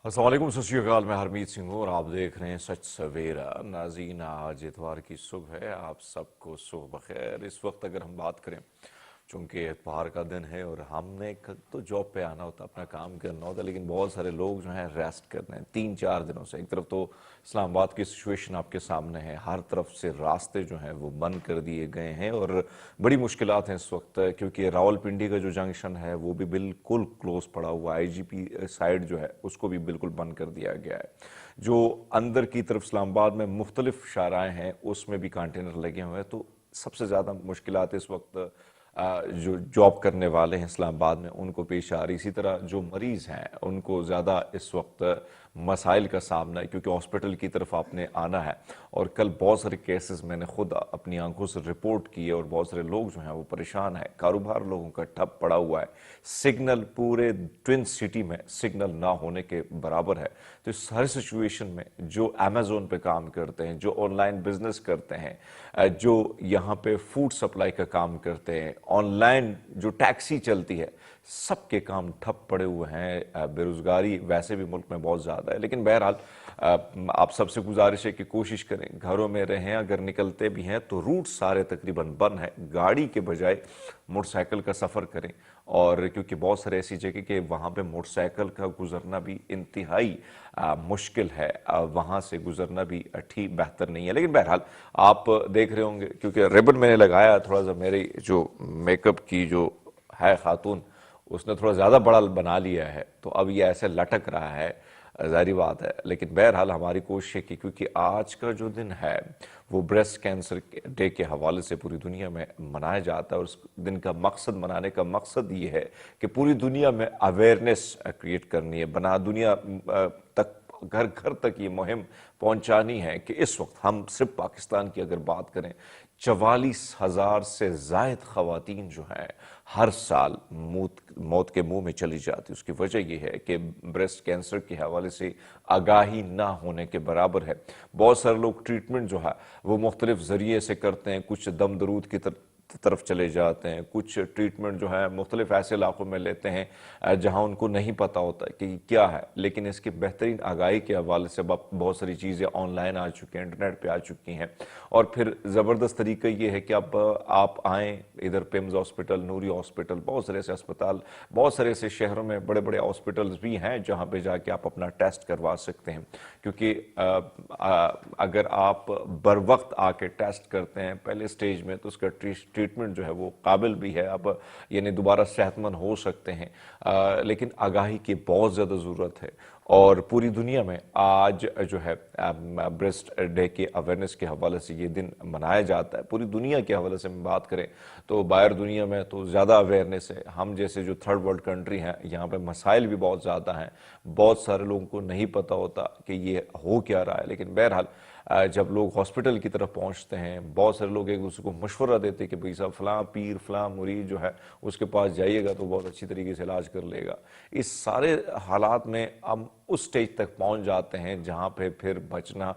अस्सलाम वालेकुम, सत श्री अकाल। मैं हरमीत सिंह हूँ और आप देख रहे हैं सच सवेरा। नाज़रीन, आज इतवार की सुबह है, आप सबको सुबह बखैर। इस वक्त अगर हम बात करें, चूँकि इतवार का दिन है और हमने कल तो जॉब पे आना होता, अपना काम करना होता, लेकिन बहुत सारे लोग जो हैं रेस्ट कर रहे हैं 3-4 दिनों से। एक तरफ तो इस्लामाबाद की सिचुएशन आपके सामने है, हर तरफ से रास्ते जो हैं वो बंद कर दिए गए हैं और बड़ी मुश्किलात हैं इस वक्त, क्योंकि रावलपिंडी का जो जंक्शन है वो भी बिल्कुल क्लोज पड़ा हुआ है। आईजीपी साइड जो है उसको भी बिल्कुल बंद कर दिया गया है। जो अंदर की तरफ इस्लामाबाद में मुख्तलिफ शाराएँ हैं उसमें भी कंटेनर लगे हुए हैं। तो सबसे ज़्यादा मुश्किलात इस वक्त जो जॉब करने वाले हैं इस्लामाबाद में उनको पेश आ रही। इसी तरह जो मरीज़ हैं उनको ज़्यादा इस वक्त मसाइल का सामना है, क्योंकि हॉस्पिटल की तरफ आपने आना है। और कल बहुत सारे केसेस मैंने खुद अपनी आंखों से रिपोर्ट किए और बहुत सारे लोग जो हैं वो परेशान हैं। कारोबार लोगों का ठप पड़ा हुआ है। सिग्नल पूरे ट्विन सिटी में सिग्नल ना होने के बराबर है। तो इस हर सिचुएशन में जो अमेजोन पे काम करते हैं, जो ऑनलाइन बिजनेस करते हैं, जो यहाँ पे फूड सप्लाई का काम करते हैं, ऑनलाइन जो टैक्सी चलती है, सबके काम ठप पड़े हुए हैं। बेरोजगारी वैसे भी मुल्क में बहुत ज़्यादा है, लेकिन बहरहाल आप सबसे गुजारिश है कि कोशिश करें, घरों में रहें। अगर निकलते भी हैं तो रूट सारे तकरीबन बंद है, गाड़ी के बजाय मोटरसाइकिल का सफ़र करें। और क्योंकि बहुत सारे ऐसी जगह के वहाँ पे मोटरसाइकिल का गुजरना भी इंतहाई मुश्किल है, वहाँ से गुजरना भी ठीक बेहतर नहीं है। लेकिन बहरहाल आप देख रहे होंगे, क्योंकि रिबन मैंने लगाया थोड़ा सा, मेरी जो मेकअप की जो है खातून उसने थोड़ा ज़्यादा बड़ा बना लिया है, तो अब ये ऐसे लटक रहा है, ज़ाहिर बात है। लेकिन बहरहाल हमारी कोशिश है कि क्योंकि आज का जो दिन है वो ब्रेस्ट कैंसर डे के हवाले से पूरी दुनिया में मनाया जाता है, और उस दिन का मकसद, मनाने का मकसद ये है कि पूरी दुनिया में अवेयरनेस क्रिएट करनी है, बना दुनिया तक, घर घर तक ये मुहिम पहुंचानी है कि इस वक्त हम सिर्फ पाकिस्तान की अगर बात करें, 44,000 से जायद खवातीन जो हैं हर साल मौत के मुंह में चली जाती। उसकी वजह यह है कि ब्रेस्ट कैंसर के हवाले से आगाही ना होने के बराबर है। बहुत सारे लोग ट्रीटमेंट जो है वो मुख्तलिफ जरिए से करते हैं, कुछ दम दरूद की तरफ चले जाते हैं, कुछ ट्रीटमेंट जो है मुख्तलिफ ऐसे इलाकों में लेते हैं जहां उनको नहीं पता होता कि क्या है। लेकिन इसकी बेहतरीन आगाही के हवाले से अब बहुत सारी चीज़ें ऑनलाइन आ चुकी हैं, इंटरनेट पे आ चुकी हैं। और फिर ज़बरदस्त तरीका ये है कि अब आप आएँ इधर, पिम्स हॉस्पिटल, नूरी हॉस्पिटल, बहुत सारे ऐसे अस्पताल, बहुत सारे ऐसे शहरों में बड़े बड़े हॉस्पिटल्स भी हैं जहाँ पे जाके आप अपना टेस्ट करवा सकते हैं। क्योंकि अगर आप बर वक्त आके टेस्ट करते हैं पहले स्टेज में, तो उसका ट्रीटमेंट जो है वो काबिल भी है, अब यानी दोबारा सेहतमंद हो सकते हैं। लेकिन आगाही की बहुत ज़्यादा ज़रूरत है। और पूरी दुनिया में आज जो है ब्रेस्ट डे के अवेयरनेस के हवाले से ये दिन मनाया जाता है। पूरी दुनिया के हवाले से हम बात करें तो बाहर दुनिया में तो ज़्यादा अवेयरनेस है। हम जैसे जो थर्ड वर्ल्ड कंट्री हैं, यहाँ पे मसाइल भी बहुत ज़्यादा हैं, बहुत सारे लोगों को नहीं पता होता कि ये हो क्या रहा है। लेकिन बहरहाल जब लोग हॉस्पिटल की तरफ पहुंचते हैं, बहुत सारे लोग एक दूसरे को मशवरा देते हैं कि भाई साहब फ़लाँ पीर, फ़लाँ मुरीद जो है उसके पास जाइएगा तो बहुत अच्छी तरीके से इलाज कर लेगा। इस सारे हालात में हम उस स्टेज तक पहुंच जाते हैं जहां पे फिर बचना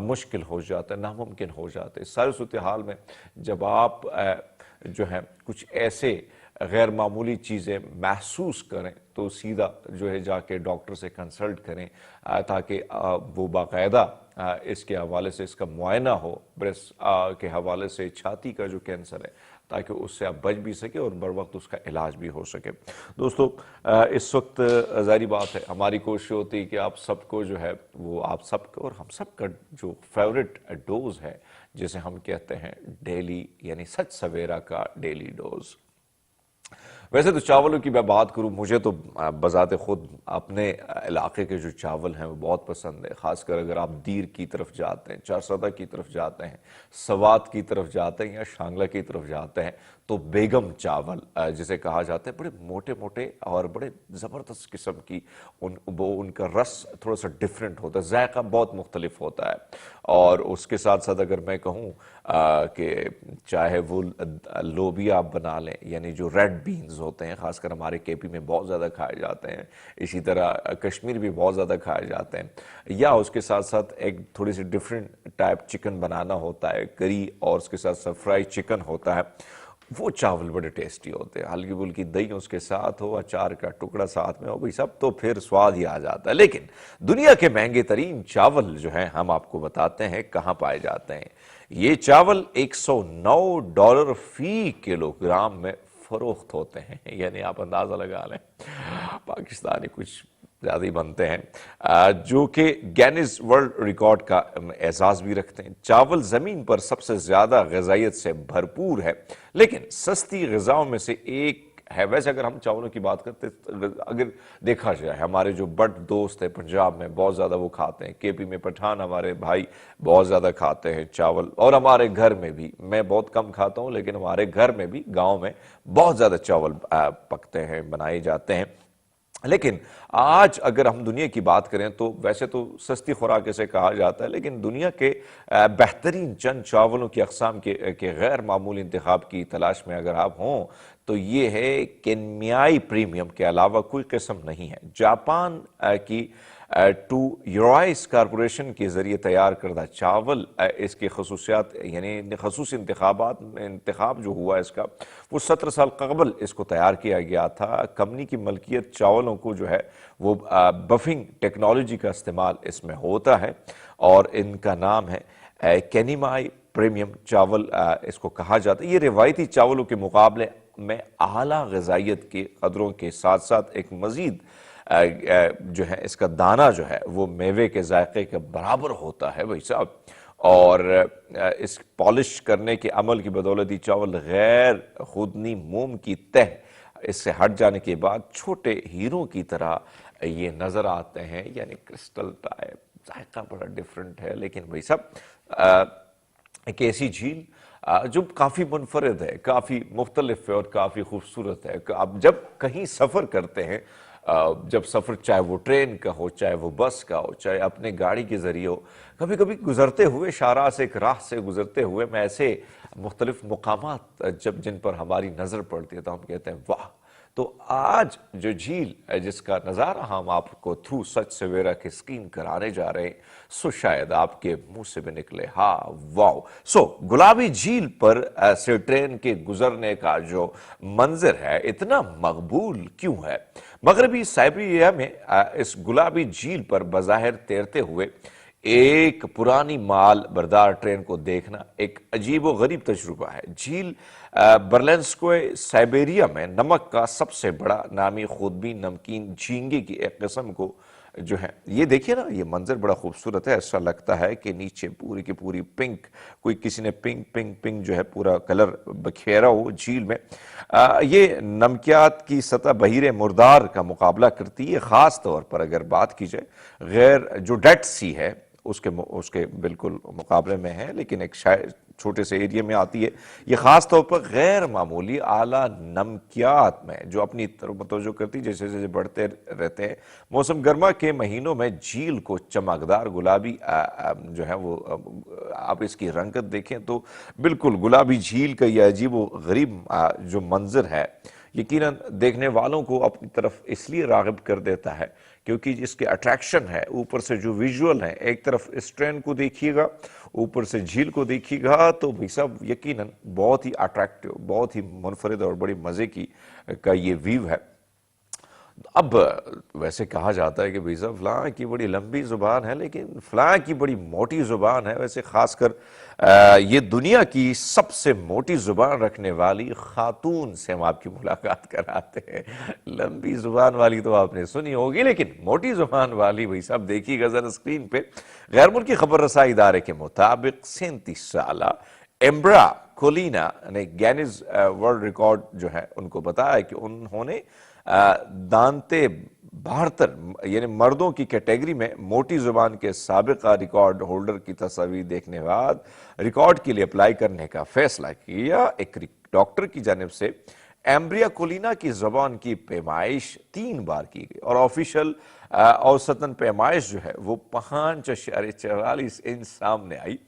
मुश्किल हो जाता है, नामुमकिन हो जाता है। इस सारे सूरत हाल में जब आप जो है कुछ ऐसे गैर मामूली चीज़ें महसूस करें तो सीधा जो है जाके डॉक्टर से कंसल्ट करें, ताकि वो बाकायदा इसके हवाले से इसका मुआयना हो, ब्रेस्ट के हवाले से छाती का जो कैंसर है, ताकि उससे आप बच भी सके और बर वक्त उसका इलाज भी हो सके। दोस्तों, इस वक्त ज़ाहिर बात है हमारी कोशिश होती है कि आप सबको जो है वो आप सबको और हम सब का जो फेवरेट डोज है, जिसे हम कहते हैं डेली, यानी सच सवेरा का डेली डोज। वैसे तो चावलों की मैं बात करूं, मुझे तो बज़ाते खुद अपने इलाके के जो चावल हैं वो बहुत पसंद है। ख़ासकर अगर आप दीर की तरफ जाते हैं, चारसदा की तरफ जाते हैं, सवात की तरफ जाते हैं या शांगला की तरफ जाते हैं, तो बेगम चावल जिसे कहा जाता है, बड़े मोटे मोटे और बड़े ज़बरदस्त किस्म की उनका रस थोड़ा सा डिफरेंट होता है, जायका बहुत मुख्तलिफ होता है। और उसके साथ साथ अगर मैं कहूँ कि चाहे वो लोबिया आप बना लें, यानी जो रेड बीन्स होते हैं, ख़ासकर हमारे केपी में बहुत ज़्यादा खाए जाते हैं, इसी तरह कश्मीर भी बहुत ज़्यादा खाए जाते हैं, या उसके साथ साथ एक थोड़ी सी डिफरेंट टाइप चिकन बनाना होता है, करी, और उसके साथ साथ फ्राई चिकन होता है, वो चावल बड़े टेस्टी होते हैं, हल्की फुल्की दही उसके साथ हो, अचार का टुकड़ा साथ में हो, भाई सब तो फिर स्वाद ही आ जाता है। लेकिन दुनिया के महंगे तरीन चावल जो हैं हम आपको बताते हैं कहाँ पाए जाते हैं। ये चावल $109 फी किलोग्राम में फरोख्त होते हैं, यानी आप अंदाजा लगा लें पाकिस्तानी कुछ ज़्यादा ही बनते हैं, जो कि गिनीज वर्ल्ड रिकॉर्ड का एजाज़ भी रखते हैं। चावल ज़मीन पर सबसे ज़्यादा ग़िज़ाइयत से भरपूर है, लेकिन सस्ती ग़िज़ाओं में से एक है। वैसे अगर हम चावलों की बात करते, अगर देखा जाए, हमारे जो बट दोस्त हैं पंजाब में बहुत ज़्यादा वो खाते हैं, केपी में पठान हमारे भाई बहुत ज़्यादा खाते हैं चावल, और हमारे घर में भी, मैं बहुत कम खाता हूँ लेकिन हमारे घर में भी गाँव में बहुत ज़्यादा चावल पकते हैं, बनाए जाते हैं। लेकिन आज अगर हम दुनिया की बात करें तो वैसे तो सस्ती खुराक इसे कहा जाता है, लेकिन दुनिया के बेहतरीन चंद चावलों की अक़साम के गैर मामूली इंतखाब की तलाश में अगर आप हों तो ये है केन्याई प्रीमियम के अलावा कोई किस्म नहीं है। जापान की टू यूराइस कारपोरेशन के ज़रिए तैयार करदा चावल, इसकी खसूसियात यानी खसूस इंतखाब जो हुआ इसका, वो 17 साल कबल इसको तैयार किया गया था। कंपनी की मलकियत चावलों को जो है वो बफिंग टेक्नोलॉजी का इस्तेमाल इसमें होता है और इनका नाम है केनिमाई प्रीमियम चावल इसको कहा जाता है। ये रिवायती चावलों के मुकाबले में आला ग़िज़ाइयत के कदरों के साथ साथ एक मज़ीद जो है इसका दाना जो है वो मेवे के जायके के बराबर होता है भाई साहब, और इस पॉलिश करने के अमल की बदौलत ही चावल गैर खुदनी मोम की तह इससे हट जाने के बाद छोटे हीरों की तरह ये नज़र आते हैं, यानी क्रिस्टल टाइप, जायका बड़ा डिफरेंट है। लेकिन भाई साहब एक ऐसी झील जो काफ़ी मुनफरद है, काफ़ी मुख्तलिफ है और काफ़ी खूबसूरत है। आप जब कहीं सफ़र करते हैं, जब सफ़र चाहे वो ट्रेन का हो, चाहे वो बस का हो, चाहे अपने गाड़ी के ज़रिए हो, कभी कभी गुज़रते हुए शाहराह से, एक राह से गुज़रते हुए में ऐसे मुख्तलिफ मकामात जब जिन पर हमारी नज़र पड़ती है तो हम कहते हैं वाह। तो आज जो झील जिसका नज़ारा हम आपको थ्रू सच सवेरा की स्क्रीन कराने जा रहे हैं, सो शायद आपके मुंह से भी निकले हाँ वाओ। सो गुलाबी झील पर से ट्रेन के गुजरने का जो मंजर है इतना मकबूल क्यों है? मगरबी साइबेरिया में इस गुलाबी झील पर बज़ाहिर तैरते हुए एक पुरानी माल बरदार ट्रेन को देखना एक अजीब व गरीब तजुर्बा है। झील बर्लेंस्कोय साइबेरिया में नमक का सबसे बड़ा नामी खुदबी नमकीन झींगे की एक किस्म को जो है, ये देखिए ना, ये मंजर बड़ा खूबसूरत है। ऐसा लगता है कि नीचे पूरी की पूरी पिंक, कोई किसी ने पिंक पिंक पिंक जो है पूरा कलर बखेरा हो झील में। ये नमकियात की सतह बहीरे मुर्दार का मुकाबला करती है। ख़ास तौर पर अगर बात की जाए गैर जो डेड सी है उसके बिल्कुल मुकाबले में है, लेकिन एक शायद छोटे से एरिया में आती है। ये खास तौर पर गैर मामूली आला नमकियात में जो अपनी तरफ तवज्जो करती, जैसे जैसे बढ़ते रहते हैं मौसम गर्मा के महीनों में झील को चमकदार गुलाबी जो है वो आप इसकी रंगत देखें तो बिल्कुल गुलाबी झील का यह अजीब व गरीब जो मंजर है यकीनन देखने वालों को अपनी तरफ इसलिए राग़िब कर देता है क्योंकि इसके अट्रैक्शन है। ऊपर से जो विजुअल है, एक तरफ इस ट्रेन को देखिएगा, ऊपर से झील को देखिएगा, तो भाई साहब यकीनन बहुत ही अट्रैक्टिव, बहुत ही मुनफरिद और बड़ी मज़े की का ये व्यू है। अब वैसे कहा जाता है कि भाई साहब फ़लाँ की बड़ी लंबी ज़ुबान है लेकिन फ़लाँ की बड़ी मोटी ज़ुबान है। वैसे ख़ासकर ये दुनिया की सबसे मोटी ज़ुबान रखने वाली ख़ातून से हम आपकी मुलाकात कराते हैं। लंबी ज़ुबान वाली तो आपने सुनी होगी, लेकिन मोटी ज़ुबान वाली भाई साहब देखिएगा ज़रा स्क्रीन पे। गैर मुल्की खबर रसाई इदारे के मुताबिक 37 साला एम्ब्रा कोलिना ने गिनीज वर्ल्ड रिकॉर्ड जो है उनको बताया कि उन्होंने दांते 72 यानी मर्दों की कैटेगरी में मोटी जुबान के साबिका रिकॉर्ड होल्डर की तस्वीर देखने के बाद रिकॉर्ड के लिए अप्लाई करने का फैसला किया। एक डॉक्टर की जानिब से एम्ब्रिया कोलिना की जुबान की पैमाइश 3 बार की गई और ऑफिशियल औसतन पैमाइश जो है वो 5.44 इंच सामने आई।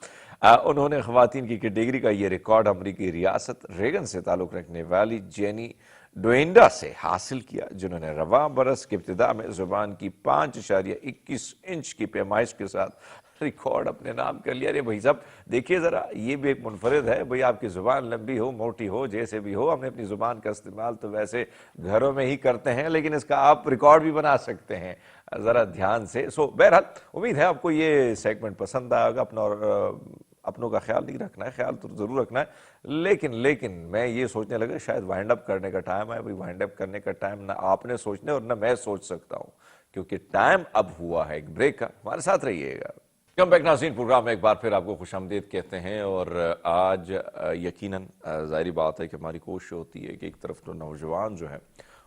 उन्होंने खवातीन की कैटेगरी का ये रिकॉर्ड अमरीकी रियासत रेगन से ताल्लुक़ रखने वाली जेनी डोइंडा से हासिल किया, जिन्होंने रवां बरस के इब्तिदा में जुबान की 5.21 इंच की पैमाइश के साथ रिकॉर्ड अपने नाम कर लिया। अरे भाई साहब देखिए ज़रा, ये भी एक मुनफरिद है भाई, आपकी ज़ुबान लंबी हो मोटी हो जैसे भी हो, हमने अपनी ज़ुबान का इस्तेमाल तो वैसे घरों में ही करते हैं, लेकिन इसका आप रिकॉर्ड भी बना सकते हैं ज़रा ध्यान से। सो बहरहाल उम्मीद है आपको ये सेगमेंट पसंद आएगा। अपना और अपनों का ख्याल नहीं रखना है, ख्याल तो जरूर रखना है, लेकिन मैं ये सोचने लगा शायद वाइंड अप करने का टाइम है। भाई वाइंड अप करने का टाइम ना आपने सोचने और ना मैं सोच सकता हूं, क्योंकि टाइम अब हुआ है एक ब्रेक का। हमारे साथ रहिएगा। कम बैक नाज़रीन, प्रोग्राम में एक बार फिर आपको खुशामदीद कहते हैं। और आज यकीनन जाहिर बात है कि हमारी कोशिश होती है कि एक तरफ तो नौजवान जो है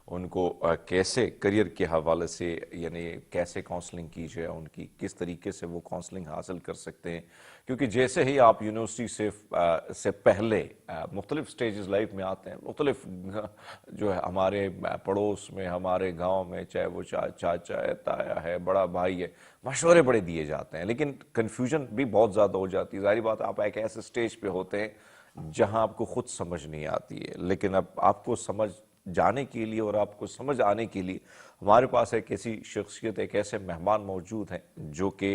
उनको कैसे करियर के हवाले से, यानी कैसे काउंसलिंग की जाए, उनकी किस तरीके से वो काउंसलिंग हासिल कर सकते हैं, क्योंकि जैसे ही आप यूनिवर्सिटी से पहले मुख्तलिफ स्टेजेस लाइफ में आते हैं, मुख्तलिफ जो है हमारे पड़ोस में, हमारे गांव में, चाहे वो चाचा है, ताया है, बड़ा भाई है, मशवरे बड़े दिए जाते हैं, लेकिन कन्फ्यूजन भी बहुत ज़्यादा हो जाती है। जाहिर बात आप एक ऐसे स्टेज पे होते हैं जहां आपको खुद समझ नहीं आती है, लेकिन अब आपको समझ जाने के लिए और आपको समझ आने के लिए हमारे पास एक ऐसी शख्सियत, एक ऐसे मेहमान मौजूद हैं जो कि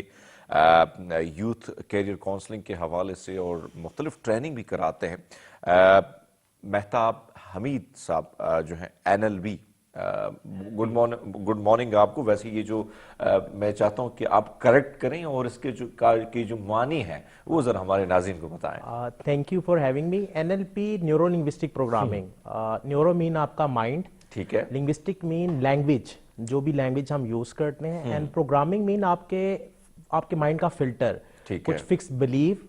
यूथ कैरियर काउंसलिंग के हवाले से और मुख्तलिफ ट्रेनिंग भी कराते हैं। मेहताब हमीद साहब जो हैं NLB, गुड मॉर्निंग आपको। वैसे ये जो मैं चाहता हूं कि आप करेक्ट करें और इसके जो मानी है वो जरा हमारे नाज़रीन को बताएं। Thank you for having me. NLP neuro linguistic programming. Neuro mean आपका माइंड, ठीक है, लिंग्विस्टिक मीन लैंग्वेज, जो भी लैंग्वेज हम यूज करते हैं, एंड प्रोग्रामिंग मीन आपके माइंड का फिल्टर, कुछ फिक्स बिलीव,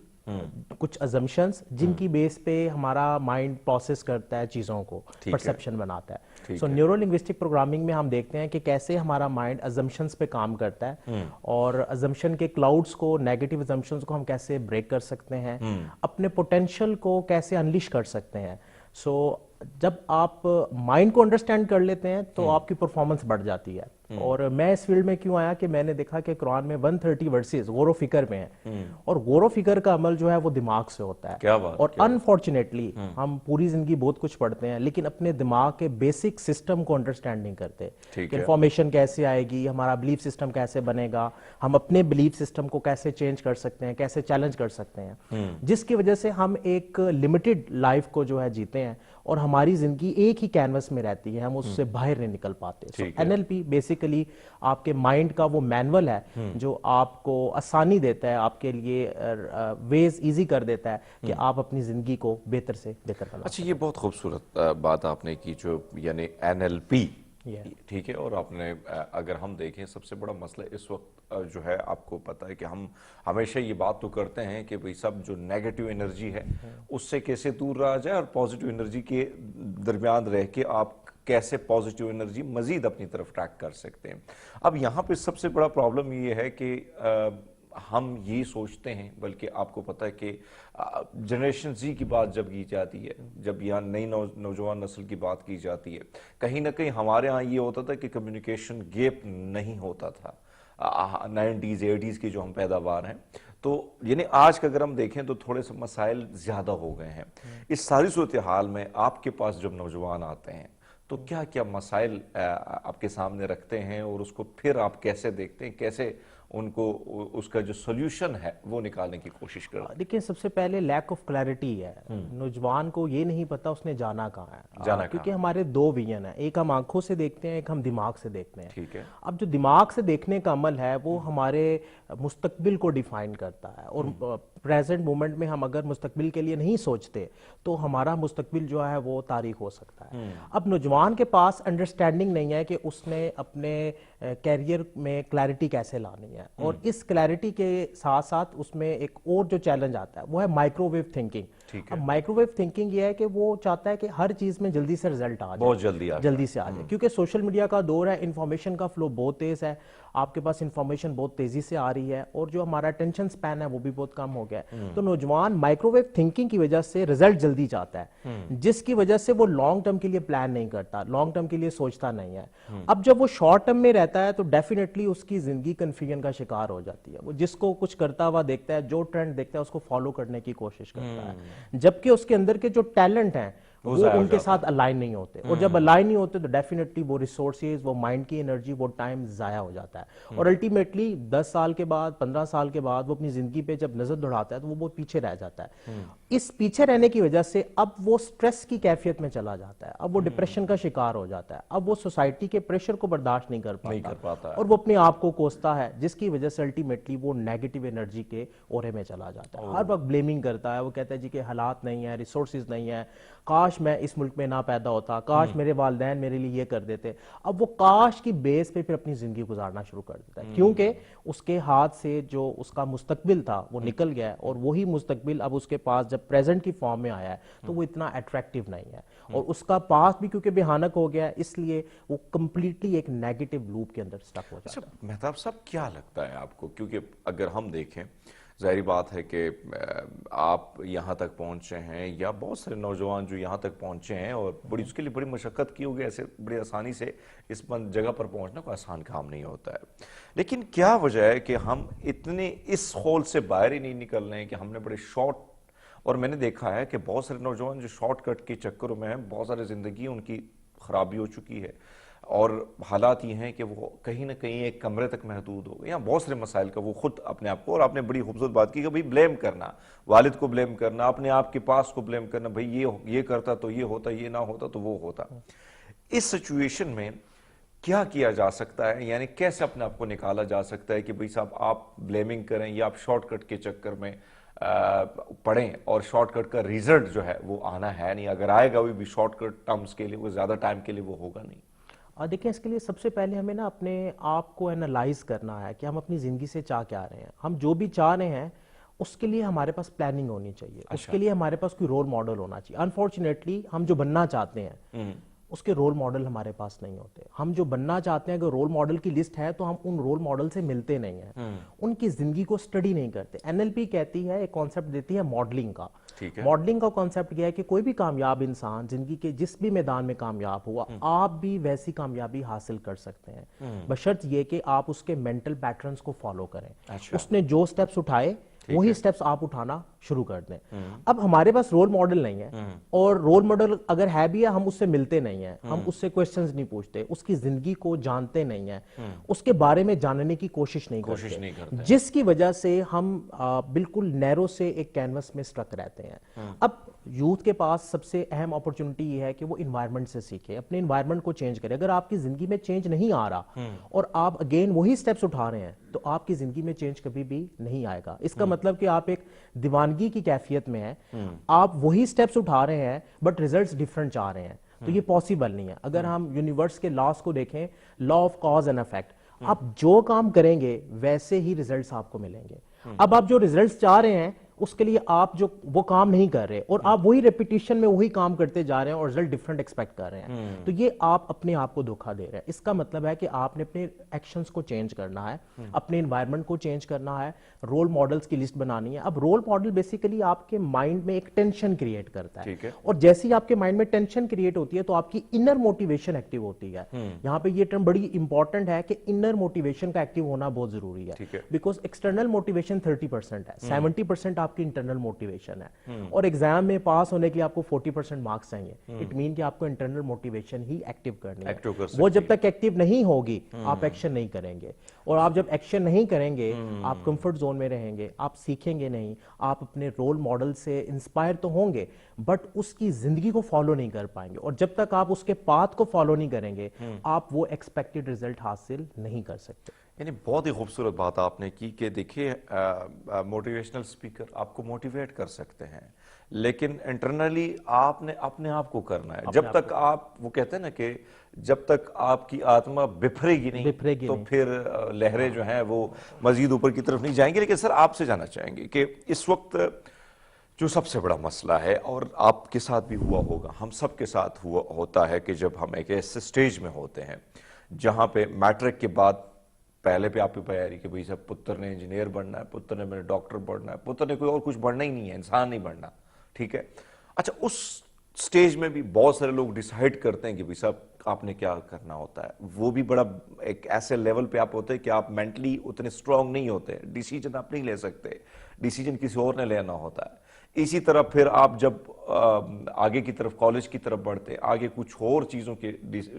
कुछ अजम्पशंस जिनकी बेस पे हमारा माइंड प्रोसेस करता है चीज़ों को, परसेप्शन बनाता है। सो न्यूरो लिंग्विस्टिक प्रोग्रामिंग में हम देखते हैं कि कैसे हमारा माइंड अजम्पशंस पे काम करता है और अजम्पशन के क्लाउड्स को, नेगेटिव अजम्पशंस को हम कैसे ब्रेक कर सकते हैं, अपने पोटेंशियल को कैसे अनलिश कर सकते हैं। सो जब आप माइंड को अंडरस्टैंड कर लेते हैं तो आपकी परफॉर्मेंस बढ़ जाती है। और मैं इस फील्ड में क्यों आया कि मैंने देखा कि कुरान में 130 वर्सेस गौर फिक्र में है, और गौर फिक्र का अमल जो है वो दिमाग से होता है। क्या बात, और अनफॉर्चुनेटली हम पूरी जिंदगी बहुत कुछ पढ़ते हैं लेकिन अपने दिमाग के बेसिक सिस्टम को अंडरस्टैंड नहीं करते कि इंफॉर्मेशन कैसे आएगी, हमारा बिलीफ सिस्टम कैसे बनेगा, हम अपने बिलीफ सिस्टम को कैसे चेंज कर सकते हैं, कैसे चैलेंज कर सकते हैं, जिसकी वजह से हम एक लिमिटेड लाइफ को जो है जीते हैं और हमारी जिंदगी एक ही कैनवस में रहती है, हम उससे बाहर नहीं निकल पाते। NLP बेसिकली आपके माइंड का वो मैनुअल है जो आपको आसानी देता है, आपके लिए वेज इजी कर देता है कि आप अपनी जिंदगी को बेहतर से बेहतर बना। अच्छा, ये बहुत खूबसूरत बात आपने की, जो यानी NLP, ठीक है। और आपने अगर हम देखें, सबसे बड़ा मसला इस वक्त जो है, आपको पता है कि हम हमेशा ये बात तो करते हैं कि भाई सब जो नेगेटिव एनर्जी है उससे कैसे दूर रहा जाए और पॉजिटिव एनर्जी के दरमियान रह के आप कैसे पॉजिटिव एनर्जी मजीद अपनी तरफ ट्रैक कर सकते हैं। अब यहाँ पे सबसे बड़ा प्रॉब्लम ये है कि हम ये सोचते हैं, बल्कि आपको पता है कि जनरेशन Z की बात जब की जाती है, जब यहाँ नई नौजवान नस्ल की बात की जाती है, कहीं ना कहीं हमारे यहाँ ये होता था कि कम्युनिकेशन गैप नहीं होता था। 90s 80s की जो हम पैदावार हैं, तो यानी आज का अगर हम देखें तो थोड़े से मसाइल ज़्यादा हो गए हैं। इस सारी सूरत हाल में आपके पास जब नौजवान आते हैं तो क्या क्या मसाइल आपके सामने रखते हैं और उसको फिर आप कैसे देखते हैं, कैसे उनको उसका जो सोल्यूशन है वो निकालने की कोशिश करते हैं? देखिए, सबसे पहले लैक ऑफ क्लैरिटी है। नौजवान को ये नहीं पता उसने जाना कहाँ है, क्योंकि हमारे दो विजन है, एक हम आंखों से देखते हैं, एक हम दिमाग से देखते हैं। ठीक है। अब जो दिमाग से देखने का अमल है वो हमारे मुस्तकबिल को डिफाइन करता है, और प्रेजेंट मोमेंट में हम अगर मुस्तकबिल के लिए नहीं सोचते तो हमारा मुस्तकबिल जो है वो तारीख हो सकता है। अब नौजवान के पास अंडरस्टैंडिंग नहीं है कि उसने अपने कैरियर में क्लैरिटी कैसे लानी है, और इस क्लैरिटी के साथ साथ उसमें एक और जो चैलेंज आता है वो है माइक्रोवेव थिंकिंग। अब माइक्रोवेव थिंकिंग ये है कि वो चाहता है कि हर चीज में जल्दी से रिजल्ट आ जाए, बहुत जल्दी से आ जाए, क्योंकि सोशल मीडिया का दौर है, इंफॉर्मेशन का फ्लो बहुत तेज है, आपके पास इंफॉर्मेशन बहुत तेजी से आ रही है, और जो हमारा अटेंशन स्पैन है वो भी बहुत कम हो गया है। तो नौजवान माइक्रोवेव थिंकिंग की वजह से रिजल्ट जल्दी चाहता है, जिसकी वजह से वो लॉन्ग टर्म के लिए प्लान नहीं करता, लॉन्ग टर्म के लिए सोचता नहीं है। अब जब वो शॉर्ट टर्म में रहता है तो डेफिनेटली उसकी जिंदगी कंफ्यूजन का शिकार हो जाती है। वो जिसको कुछ करता हुआ देखता है, जो ट्रेंड देखता है उसको फॉलो करने की कोशिश करता है, जबकि उसके अंदर के जो टैलेंट हैं वो वो ज़ाया हो उनके जाता साथ अलाइन नहीं होते, और जब अलाइन नहीं होते तो डेफिनेटली वो रिसोर्सेज, वो माइंड की एनर्जी, वो टाइम ज़ाया हो जाता है, और अल्टीमेटली 10 साल के बाद, 15 साल के बाद वो अपनी ज़िंदगी पे जब नज़र दौड़ाता है तो वो बहुत पीछे रह जाता है। इस पीछे रहने की वजह से अब वो स्ट्रेस की कैफियत में चला जाता है, अब वो डिप्रेशन का शिकार हो जाता है, अब वो सोसाइटी के प्रेशर को बर्दाश्त नहीं कर पाता है। और वो अपने आप को कोसता है, जिसकी वजह से अल्टीमेटली वो नेगेटिव एनर्जी के ओरे में चला जाता है। हर वक्त ब्लेमिंग करता है, वो कहता है जी कि हालात नहीं है, रिसोर्सेज नहीं है, काश मैं इस मुल्क में ना पैदा होता, काश मेरे वालिदैन मेरे लिए ये कर देते। अब वो काश की बेस पे फिर अपनी जिंदगी गुजारना शुरू कर देता है, क्योंकि उसके हाथ से जो उसका मुस्तकबिल था वो निकल गया है, और वही मुस्तकबिल अब उसके पास जब प्रेजेंट की फॉर्म में आया है तो वो इतना अट्रैक्टिव नहीं है, और उसका पास भी क्योंकि भयानक हो गया है, इसलिए वो कंप्लीटली एक नेगेटिव लूप के अंदर स्टक हो जाता है। मेहताब साहब, क्या लगता है आपको, क्योंकि अगर हम देखें, जाहिर बात है कि आप यहाँ तक पहुँचे हैं, या बहुत सारे नौजवान जो यहाँ तक पहुँचे हैं और बड़ी उसके लिए बड़ी मशक्क़त की होगी, ऐसे बड़ी आसानी से इस जगह पर पहुँचना कोई आसान काम नहीं होता है, लेकिन क्या वजह है कि हम इतने इस होल से बाहर ही नहीं निकल रहे हैं कि हमने बड़े शॉर्ट, और मैंने देखा है कि बहुत सारे नौजवान जो शॉर्टकट के चक्करों में हैं, बहुत सारी ज़िंदगी उनकी ख़राबी हो चुकी है, और हालात ये हैं कि वो कहीं ना कहीं एक कमरे तक महदूद हो गए, या बहुत सारे मसाइल का वो खुद अपने आप को, और आपने बड़ी खूबसूरत बात की कि भाई ब्लेम करना, वालिद को ब्लेम करना, अपने आप के पास को ब्लेम करना, भाई ये करता तो ये होता, ये ना होता तो वो होता। इस सिचुएशन में क्या किया जा सकता है, यानी कैसे अपने आप को निकाला जा सकता है कि भाई साहब आप ब्लेमिंग करें या आप शॉर्टकट के चक्कर में पढ़ें, और शॉर्टकट का रिजल्ट जो है वो आना है नहीं, अगर आएगा भी शॉर्टकट टर्म्स के लिए, वो ज़्यादा टाइम के लिए वो होगा नहीं। देखिए, इसके लिए सबसे पहले हमें ना अपने आप को एनालाइज करना है कि हम अपनी ज़िंदगी से चाह क्या रहे हैं। हम जो भी चाह रहे हैं उसके लिए हमारे पास प्लानिंग होनी चाहिए, उसके लिए हमारे पास कोई रोल मॉडल होना चाहिए। अनफॉर्चुनेटली हम जो बनना चाहते हैं उसके रोल मॉडल हमारे पास नहीं होते। हम जो बनना चाहते हैं, अगर रोल मॉडल की लिस्ट है तो हम उन रोल मॉडल से मिलते नहीं हैं, उनकी जिंदगी को स्टडी नहीं करते। एनएलपी कहती है, एक कॉन्सेप्ट देती है मॉडलिंग का। मॉडलिंग का कॉन्सेप्ट यह है कि कोई भी कामयाब इंसान जिंदगी के जिस भी मैदान में कामयाब हुआ, आप भी वैसी कामयाबी हासिल कर सकते हैं, बशर्त ये कि आप उसके मेंटल पैटर्न्स को फॉलो करें। उसने जो स्टेप्स उठाए वही स्टेप्स आप उठाना शुरू कर दें। अब हमारे पास रोल मॉडल नहीं है, और रोल मॉडल अगर है भी है, हम उससे मिलते नहीं हैं, हम उससे क्वेश्चंस नहीं पूछते, उसकी जिंदगी को जानते नहीं हैं, उसके बारे में जानने की कोशिश नहीं करते, जिसकी वजह से हम बिल्कुल नैरो से एक कैनवस में स्ट्रक रहते हैं। अब यूथ के पास सबसे अहम अपॉर्चुनिटी ये है कि वो इन्वायरमेंट से सीखे, अपने इन्वायरमेंट को चेंज करें। अगर आपकी जिंदगी में चेंज नहीं आ रहा और आप अगेन वही स्टेप्स उठा रहे हैं, तो आपकी जिंदगी में चेंज कभी भी नहीं आएगा। इसका मतलब कि आप एक दीवानगी की कैफियत में हैं, आप वही स्टेप्स उठा रहे हैं बट रिजल्ट्स डिफरेंट चाह रहे हैं, तो ये पॉसिबल नहीं है। अगर हम यूनिवर्स के लॉस को देखें, law of cause and effect, आप जो काम करेंगे वैसे ही रिजल्ट्स आपको मिलेंगे। अब आप जो रिजल्ट्स चाह रहे हैं उसके लिए आप जो वो काम नहीं कर रहे, और आप वही रेपिटेशन में वही काम करते जा रहे हैं और रिजल्ट डिफरेंट एक्सपेक्ट कर रहे हैं, तो ये आप अपने आप को धोखा दे रहे हैं। इसका मतलब है कि आपने अपने एक्शंस को चेंज करना है, अपने एनवायरनमेंट को चेंज करना है, रोल मॉडल्स की लिस्ट बनानी है। अब रोल मॉडल बेसिकली आपके माइंड में एक टेंशन क्रिएट करता है, और जैसे ही आपके माइंड में टेंशन क्रिएट होती है तो आपकी इनर मोटिवेशन एक्टिव होती है। यहाँ पे ये टर्म बड़ी इंपॉर्टेंट है कि इनर मोटिवेशन का एक्टिव होना बहुत जरूरी है, बिकॉज एक्सटर्नल मोटिवेशन 30% है, 70% आपकी इंटरनल मोटिवेशन है, और एग्जाम में पास होने के लिए आपको 40% मार्क्स चाहिए। इट मीन कि आपको इंटरनल मोटिवेशन ही एक्टिव करनी है। वो जब तक एक्टिव नहीं होगी आप एक्शन नहीं करेंगे, और आप जब एक्शन नहीं करेंगे आप कंफर्ट जोन में रहेंगे, आप सीखेंगे नहीं, आप अपने रोल मॉडल से इंस्पायर तो होंगे बट उसकी जिंदगी को फॉलो नहीं कर पाएंगे, और जब तक आप उसके पाथ को फॉलो नहीं करेंगे आप वो एक्सपेक्टेड रिजल्ट हासिल नहीं कर सकते। यानी बहुत ही खूबसूरत बात आपने की कि देखिए, मोटिवेशनल स्पीकर आपको मोटिवेट कर सकते हैं, लेकिन इंटरनली आपने अपने आप को करना है। जब तक आप, वो कहते हैं ना कि जब तक आपकी आत्मा बिफरेगी नहीं तो फिर लहरें जो हैं वो मजीद ऊपर की तरफ नहीं जाएंगी। लेकिन सर, आपसे जानना चाहेंगे कि इस वक्त जो सबसे बड़ा मसला है, और आपके साथ भी हुआ होगा, हम सब के साथ होता है कि जब हम एक ऐसे स्टेज में होते हैं जहां पे मैट्रिक के बाद पहले पे आपकी तैयारी कि भाई साहब पुत्र ने इंजीनियर बनना है, पुत्र ने मेरे डॉक्टर बनना है, पुत्र ने कोई और कुछ बनना ही नहीं है, इंसान नहीं बनना, ठीक है। अच्छा, उस स्टेज में भी बहुत सारे लोग डिसाइड करते हैं कि भाई साहब आपने क्या करना होता है। वो भी बड़ा एक ऐसे लेवल पे आप होते हैं कि आप मेंटली उतने स्ट्रांग नहीं होते, डिसीजन आप नहीं ले सकते, डिसीजन किसी और ने लेना होता है। इसी तरह फिर आप जब आगे की तरफ कॉलेज की तरफ बढ़ते, आगे कुछ और चीज़ों के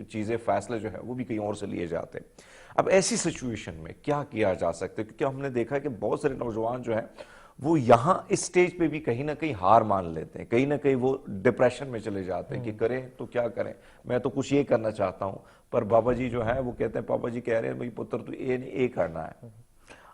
चीज़ें फैसले जो है वो भी कहीं और से लिए जाते हैं। अब ऐसी सिचुएशन में क्या किया जा सकता है, क्योंकि हमने देखा है कि बहुत सारे नौजवान जो है वो यहाँ इस स्टेज पे भी कहीं ना कहीं हार मान लेते हैं, कहीं ना कहीं वो डिप्रेशन में चले जाते हैं कि करें तो क्या करें, मैं तो कुछ ये करना चाहता हूँ, पर बाबा जी जो है वो कहते हैं, पापा जी कह रहे हैं भाई पुत्र तो ये करना है।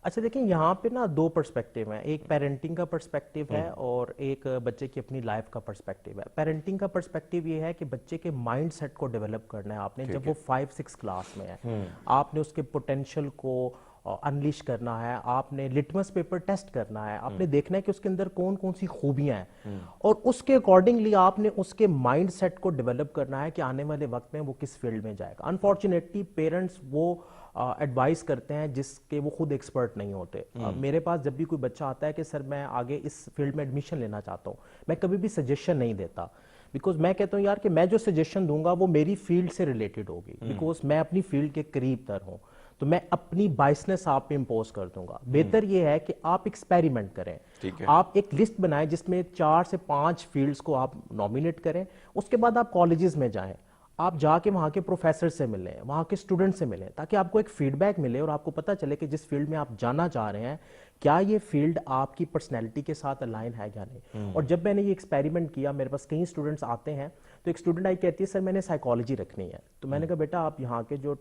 अच्छा देखिए, यहाँ पे ना दो पर्सपेक्टिव हैं, एक पेरेंटिंग का पर्सपेक्टिव है और एक बच्चे की अपनी लाइफ का पर्सपेक्टिव है। पेरेंटिंग का पर्सपेक्टिव ये है कि बच्चे के माइंड सेट को डेवलप करना है आपने, जब वो 5-6 क्लास में है आपने उसके पोटेंशियल को अनलिश करना है, आपने लिटमस पेपर टेस्ट करना है, आपने देखना है कि उसके अंदर कौन कौन सी खूबियां हैं और उसके अकॉर्डिंगली आपने उसके माइंड सेट को डेवलप करना है कि आने वाले वक्त में वो किस फील्ड में जाएगा। अनफॉर्चुनेटली पेरेंट्स वो एडवाइस करते हैं जिसके वो खुद एक्सपर्ट नहीं होते। मेरे पास जब भी कोई बच्चा आता है कि सर मैं आगे इस फील्ड में एडमिशन लेना चाहता हूँ, मैं कभी भी सजेशन नहीं देता, बिकॉज मैं कहता हूँ यार कि मैं जो सजेशन दूंगा वो मेरी फील्ड से रिलेटेड होगी, बिकॉज मैं अपनी फील्ड के करीब तर हूँ, तो मैं अपनी बाइसनेस आप पे इंपोज कर दूंगा। बेहतर ये है कि आप एक्सपेरिमेंट करें, आप एक लिस्ट बनाएं जिसमें 4 से 5 फील्ड्स को आप नॉमिनेट करें, उसके बाद आप कॉलेजेस में जाएं, आप जाके वहाँ के प्रोफेसर से मिलें, वहाँ के स्टूडेंट से मिलें, ताकि आपको एक फीडबैक मिले और आपको पता चले कि जिस फील्ड में आप जाना चाह रहे हैं क्या ये फील्ड आपकी पर्सनैलिटी के साथ अलाइन है या नहीं। और जब मैंने ये एक्सपेरिमेंट किया, मेरे पास कई स्टूडेंट्स आते हैं, तो एक स्टूडेंट आई कहती है सर मैंने साइकोलॉजी रखनी है, तो मैंने कहा बेटा आप यहाँ के जो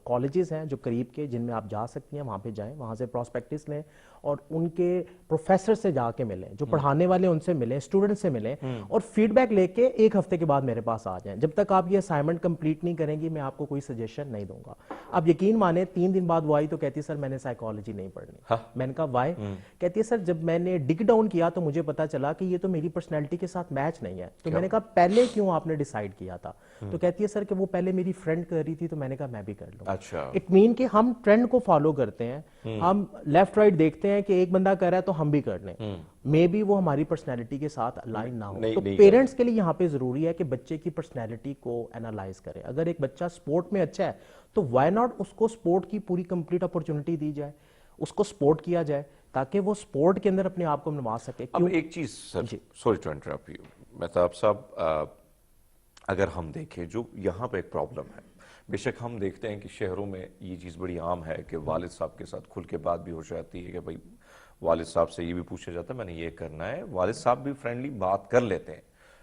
कॉलेजेस हैं जो करीब के जिनमें आप जा सकती हैं वहाँ पे जाएं, वहाँ से प्रॉस्पेक्टिस लें और उनके प्रोफेसर से जाके मिलें, जो पढ़ाने वाले उनसे मिलें, स्टूडेंट से मिलें और फीडबैक लेके 1 हफ्ते के बाद मेरे पास आ जाएं। जब तक आप ये असाइनमेंट कंप्लीट नहीं करेंगी मैं आपको कोई सजेशन नहीं दूंगा। अब यकीन माने 3 दिन बाद वो आई तो कहती है सर मैंने साइकोलॉजी नहीं पढ़नी। मैंने कहा वाई? कहती है सर जब मैंने डिग डाउन किया तो मुझे पता चला कि ये तो मेरी पर्सनैलिटी के साथ मैच नहीं है। तो मैंने कहा पहले क्यों आपने डिसाइड किया था? तो कहती है सर कि वो पहले मेरी फ्रेंड कर रही थी तो मैंने कहा मैं भी कर लूं। अच्छा, इट मीन कि हम ट्रेंड को फॉलो करते हैं, हम लेफ्ट राइट देखते हैं कि एक बंदा कर रहा है तो हम भी कर लें, मे बी वो हमारी पर्सनैलिटी के साथ अलाइन ना हो। तो पेरेंट्स के लिए यहाँ पे जरूरी है कि बच्चे की पर्सनैलिटी को एनालाइज करें। अगर एक बच्चा स्पोर्ट में अच्छा है तो व्हाई नॉट उसको स्पोर्ट की पूरी कंप्लीट अपॉर्चुनिटी दी जाए, उसको सपोर्ट किया जाए ताकि वो स्पोर्ट के अंदर अपने आप को निभा सके। अब एक चीज sir, sorry to interrupt you, Mehtab साहब, अगर हम देखें जो यहाँ पे एक प्रॉब्लम है, बेशक हम देखते हैं कि शहरों में ये चीज़ बड़ी आम है कि वालिद साहब के साथ खुल के बात भी हो जाती है कि भाई वालिद साहब से ये भी पूछा जाता है मैंने ये करना है, वालिद साहब भी फ्रेंडली बात कर लेते हैं।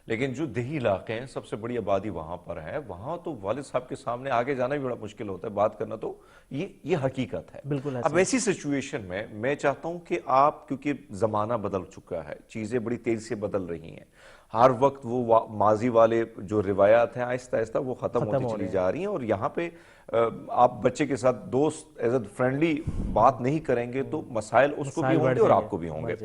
लेकिन जो देही इलाके हैं, सबसे बड़ी आबादी वहां पर है, वहां तो वालिद साहब के सामने आगे जाना भी बड़ा मुश्किल होता है, बात करना, तो ये हकीकत है। बिल्कुल। अब ऐसी सिचुएशन में मैं चाहता हूं कि आप, क्योंकि जमाना बदल चुका है, चीजें बड़ी तेजी से बदल रही हैं, हर वक्त वो माजी वाले जो रिवायात हैं आहिस्ता आहिस्ता वो खत्म होती चली जा रही हैं, और यहाँ पे आप बच्चे के साथ दोस्त एज ए फ्रेंडली बात नहीं करेंगे तो मसाइल उसको भी होंगे और आपको भी होंगे।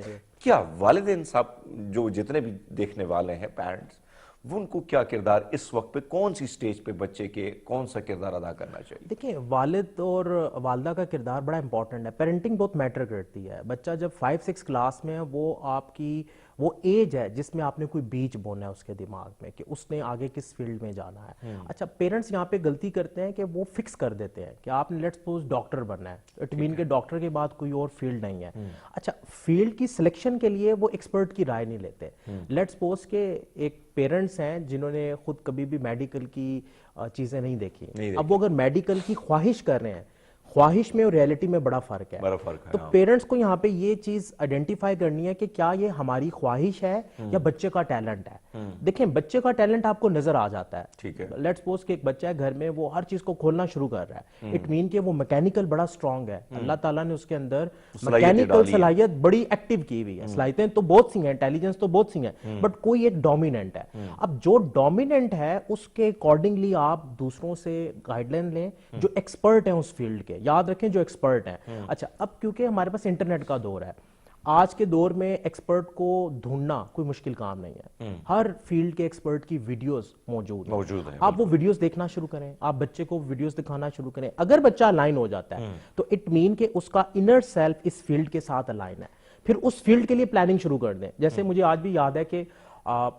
क्या वालिदैन साहब जो जितने भी देखने वाले हैं पेरेंट्स, वो उनको क्या किरदार इस वक्त पे, कौन सी स्टेज पे बच्चे के कौन सा किरदार अदा करना चाहिए? देखिए वालिद और वालदा का किरदार बड़ा इंपॉर्टेंट है। पेरेंटिंग बहुत मैटर करती है। बच्चा जब 5-6 क्लास में है वो आपकी वो एज है जिसमें आपने कोई बीज बोना है उसके दिमाग में कि उसने आगे किस फील्ड में जाना है। अच्छा, पेरेंट्स यहाँ पे गलती करते हैं कि वो फिक्स कर देते हैं कि आपने लेट्स सपोज डॉक्टर बनना है, इट मीन के डॉक्टर के बाद कोई और फील्ड नहीं है। अच्छा, फील्ड की सिलेक्शन के लिए वो एक्सपर्ट की राय नहीं लेते। लेट्स सपोज के एक पेरेंट्स हैं जिन्होंने खुद कभी भी मेडिकल की चीजें नहीं देखी, अब वो अगर मेडिकल की ख्वाहिश कर रहे हैं, ख्वाहिश में और रियलिटी में बड़ा फर्क है। तो पेरेंट्स को यहाँ पे ये चीज आइडेंटिफाई करनी है कि क्या ये हमारी ख्वाहिश है या बच्चे का टैलेंट है। देखें, बच्चे का टैलेंट आपको नजर आ जाता है। ठीक है, लेट्स सपोज कि एक बच्चा है घर में, वो हर चीज को खोलना शुरू कर रहा है, इट मीन कि वो मैकेनिकल बड़ा स्ट्रांग है, अल्लाह ताला ने उसके अंदर मैकेनिकल सलाहियत बड़ी एक्टिव की हुई है। सलाहियतें तो बहुत सी हैं, इंटेलिजेंस तो बहुत सी हैं, बट कोई एक डोमिनेंट है। अब जो डोमिनेंट है उसके अकॉर्डिंगली आप दूसरों से गाइडलाइन लें जो एक्सपर्ट हैं उस फील्ड के, याद रखें जो एक्सपर्ट हैं। अच्छा, अब क्योंकि हमारे पास इंटरनेट का दौर है, आज के दौर में एक्सपर्ट को ढूंढना कोई मुश्किल काम नहीं है। हर फील्ड के एक्सपर्ट की वीडियोस मौजूद हैं। आप वो वीडियोस देखना शुरू करें, आप बच्चे को वीडियोस दिखाना शुरू करें। अगर बच्चा अलाइन हो जाता है तो इट मीन कि उसका इनर सेल्फ इस फील्ड के साथ अलाइन है, फिर उस फील्ड के लिए प्लानिंग शुरू कर दें। जैसे मुझे आज भी याद है कि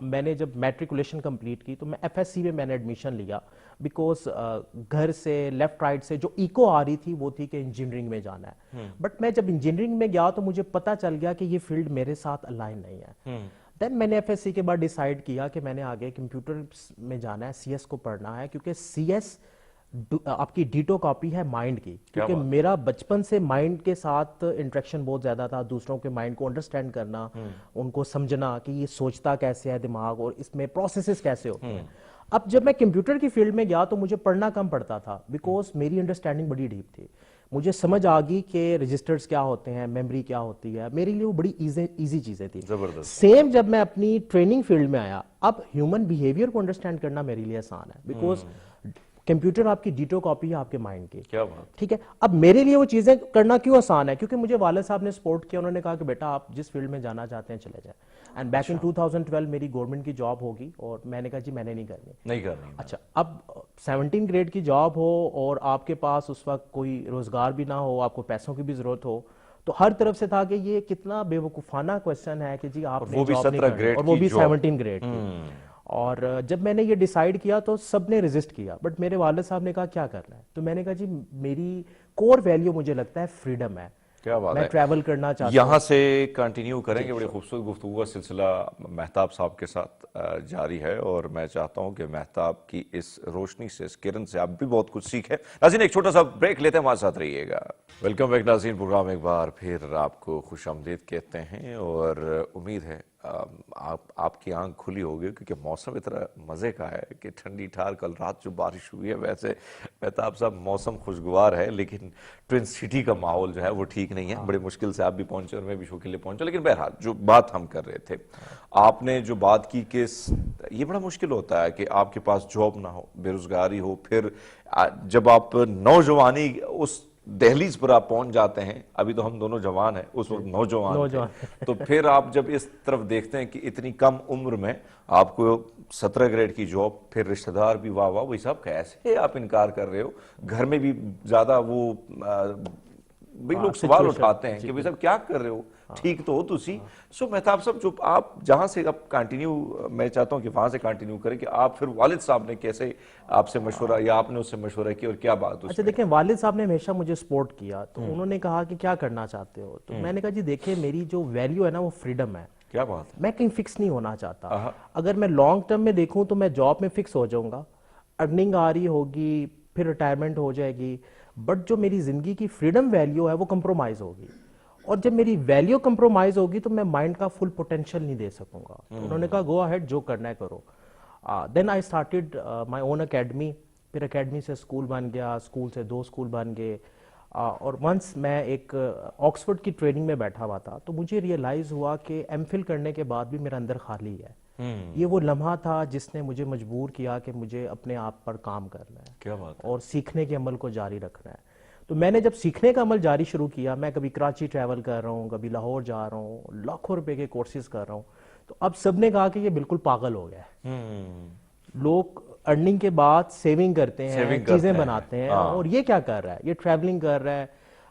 मैंने जब मैट्रिकुलेशन कंप्लीट की तो मैं एफएससी में मैंने एडमिशन लिया, बिकॉज घर से लेफ्ट राइट से जो इको आ रही थी वो थी कि इंजीनियरिंग में जाना है। बट मैं जब इंजीनियरिंग में गया तो मुझे पता चल गया कि ये फील्ड मेरे साथ अलाइन नहीं है। देन मैंने एफएससी के बाद डिसाइड किया कि मैंने आगे कंप्यूटर में जाना है, सीएस को पढ़ना है, क्योंकि सीएस आपकी डिटो कॉपी है माइंड की। क्योंकि मेरा बचपन से माइंड के साथ इंटरेक्शन बहुत ज्यादा था, दूसरों के माइंड को अंडरस्टैंड करना, उनको समझना कि ये सोचता कैसे है दिमाग और इसमें प्रोसेसेस कैसे होते हैं। अब जब मैं कंप्यूटर की फील्ड में गया तो मुझे पढ़ना कम पड़ता था, बिकॉज मेरी अंडरस्टैंडिंग बड़ी डीप थी। मुझे समझ आ गई कि रजिस्टर्स क्या होते हैं, मेमोरी क्या होती है, मेरे लिए वो बड़ी इजी चीजें थी। जबरदस्त। सेम जब मैं अपनी ट्रेनिंग फील्ड में आया, अब ह्यूमन बिहेवियर को अंडरस्टैंड करना मेरे लिए आसान है, बिकॉज कंप्यूटर आपकी डिटो कॉपी है आपके माइंड की। क्या बात। ठीक है, अब मेरे लिए वो चीजें करना क्यों आसान है, क्योंकि मुझे वाले साहब ने सपोर्ट किया, उन्होंने कहा कि बेटा आप जिस फील्ड में जाना चाहते हैं चले जाए। एंड बैक इन 2012 मेरी गवर्नमेंट की जॉब होगी और मैंने कहा जी मैंने नहीं करनी। अच्छा, अब 17 ग्रेड की जॉब हो और आपके पास उस वक्त कोई रोजगार भी ना हो, आपको पैसों की भी जरूरत हो, तो हर तरफ से था कि ये कितना बेवकूफाना क्वेश्चन है कि जी आपने वो भी जॉब नहीं 17 करनी, ग्रेड और वो की भी जॉब। 17 ग्रेड की। और जब मैंने ये डिसाइड किया तो सबने रेजिस्ट किया, बट मेरे वाले साहब ने कहा क्या करना है, तो मैंने कहा जी मेरी कोर वैल्यू मुझे लगता है फ्रीडम है। क्या बात मैं है। ट्रैवल करना चाहता हूँ। यहाँ से कंटिन्यू करेंगे, बड़ी खूबसूरत गुफ्तगू का सिलसिला मेहताब साहब के साथ जारी है, और मैं चाहता हूँ कि मेहताब की इस रोशनी से, इस किरण से आप भी बहुत कुछ सीखें। नाज़रीन एक छोटा सा ब्रेक लेते हैं, हमारे साथ रहिएगा। वेलकम बैक नाज़रीन, प्रोग्राम एक बार फिर आपको खुशामदीद कहते हैं, और उम्मीद है आपकी आंख खुली होगी, क्योंकि मौसम इतना मज़े का है कि ठंडी ठार, कल रात जो बारिश हुई है, वैसे मेहताब साहब मौसम खुशगवार है, लेकिन ट्विन सिटी का माहौल जो है वो ठीक नहीं है। बड़े मुश्किल से आप भी पहुंचे और मैं भी शो के लिए पहुंचा, लेकिन बहरहाल जो बात हम कर रहे थे, आपने जो बात की कि ये बड़ा मुश्किल होता है कि आपके पास जॉब ना हो, बेरोजगारी हो, फिर जब आप नौजवानी उस दहलीज पर आप पहुंच जाते हैं, अभी तो हम दोनों जवान हैं, उस वक्त नौजवान थे, तो फिर आप जब इस तरफ देखते हैं कि इतनी कम उम्र में आपको 17 ग्रेड की जॉब, फिर रिश्तेदार भी वाह वाह वही साहब कैसे आप इनकार कर रहे हो, घर में भी ज्यादा वो भाई लोग सवाल उठाते हैं कि भाई साहब क्या कर रहे हो, ठीक तो हो तुसी। सो मेहताब साहब जो आप जहां से अब कंटिन्यू, मैं चाहता हूं कि वहां से कंटिन्यू करें कि आप फिर वालिद साहब ने कैसे आपसे मशवरा या आपने उससे मशवरा किया और क्या बात। अच्छा देखिए, वालिद साहब ने हमेशा मुझे सपोर्ट किया, तो उन्होंने कहा कि क्या करना चाहते हो, तो मैंने कहा जी देखिए मेरी जो वैल्यू है ना वो फ्रीडम है। क्या बात है। मैं कहीं फिक्स नहीं होना चाहता। अगर मैं लॉन्ग टर्म में देखूं तो मैं जॉब में फिक्स हो जाऊंगा, अर्निंग आ रही होगी, फिर रिटायरमेंट हो जाएगी, बट जो मेरी जिंदगी की फ्रीडम वैल्यू है वो कंप्रोमाइज होगी, और जब मेरी वैल्यू कंप्रोमाइज होगी तो मैं माइंड का फुल पोटेंशियल नहीं दे सकूंगा। तो उन्होंने कहा गो अहेड, जो करना है करो। Then I started my own academy, फिर एकेडमी से स्कूल बन गया, स्कूल से 2 स्कूल बन गए, और वंस मैं एक ऑक्सफोर्ड की ट्रेनिंग में बैठा हुआ था, तो मुझे रियलाइज हुआ कि एमफिल करने के बाद भी मेरा अंदर खाली है। ये वो लम्हा था जिसने मुझे मजबूर किया कि मुझे अपने आप पर काम करना है। क्या बात है। और सीखने के अमल को जारी रखना है। तो मैंने जब सीखने का अमल जारी शुरू किया, मैं कभी कराची ट्रैवल कर रहा हूँ, कभी लाहौर जा रहा हूँ, लाखों रुपए के कोर्सेज कर रहा हूँ, तो अब सबने कहा कि ये बिल्कुल पागल हो गया है। लोग अर्निंग के बाद सेविंग करते हैं, चीजें बनाते हैं, और ये क्या कर रहा है, ये ट्रैवलिंग कर रहा है।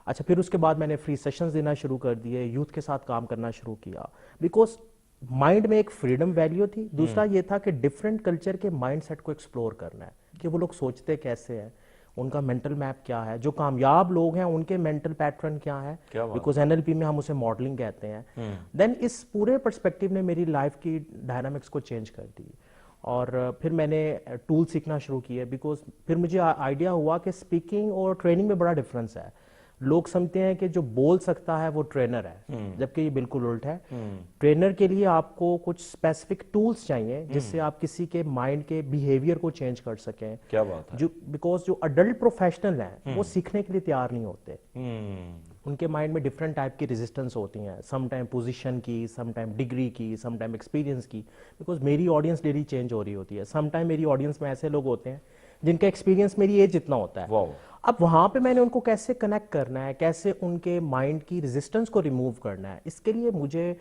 अच्छा, फिर उसके बाद मैंने फ्री सेशंस देना शुरू कर दिए, यूथ के साथ काम करना शुरू किया, बिकॉज माइंड में एक फ्रीडम वैल्यू थी, दूसरा ये था कि डिफरेंट कल्चर के माइंडसेट को एक्सप्लोर करना है, कि वो लोग सोचते कैसे हैं, उनका मेंटल मैप क्या है, जो कामयाब लोग हैं उनके मेंटल पैटर्न क्या है, बिकॉज एनएलपी में हम उसे मॉडलिंग कहते हैं। देन इस पूरे पर्सपेक्टिव ने मेरी लाइफ की डायनामिक्स को चेंज कर दी, और फिर मैंने टूल सीखना शुरू किए, बिकॉज फिर मुझे आइडिया हुआ कि स्पीकिंग और ट्रेनिंग में बड़ा डिफरेंस है। लोग समझते हैं कि जो बोल सकता है वो ट्रेनर है, जबकि ये बिल्कुल उल्ट है। ट्रेनर के लिए आपको कुछ स्पेसिफिक टूल्स चाहिए जिससे आप किसी के माइंड के बिहेवियर को चेंज कर सकें। क्या बात है। जो बिकॉज जो अडल्ट प्रोफेशनल हैं वो सीखने के लिए तैयार नहीं होते। उनके माइंड में डिफरेंट टाइप की रेजिस्टेंस होती हैं, सम टाइम पोजीशन की, सम टाइम डिग्री की, सम टाइम एक्सपीरियंस की, बिकॉज मेरी ऑडियंस डेली चेंज हो रही होती है। सम टाइम मेरी ऑडियंस में ऐसे लोग होते हैं जिनका एक्सपीरियंस मेरी एज जितना होता है। अब वहां पे मैंने उनको कैसे कनेक्ट करना है, कैसे उनके माइंड की रेजिस्टेंस को रिमूव करना है, इसके लिए मुझे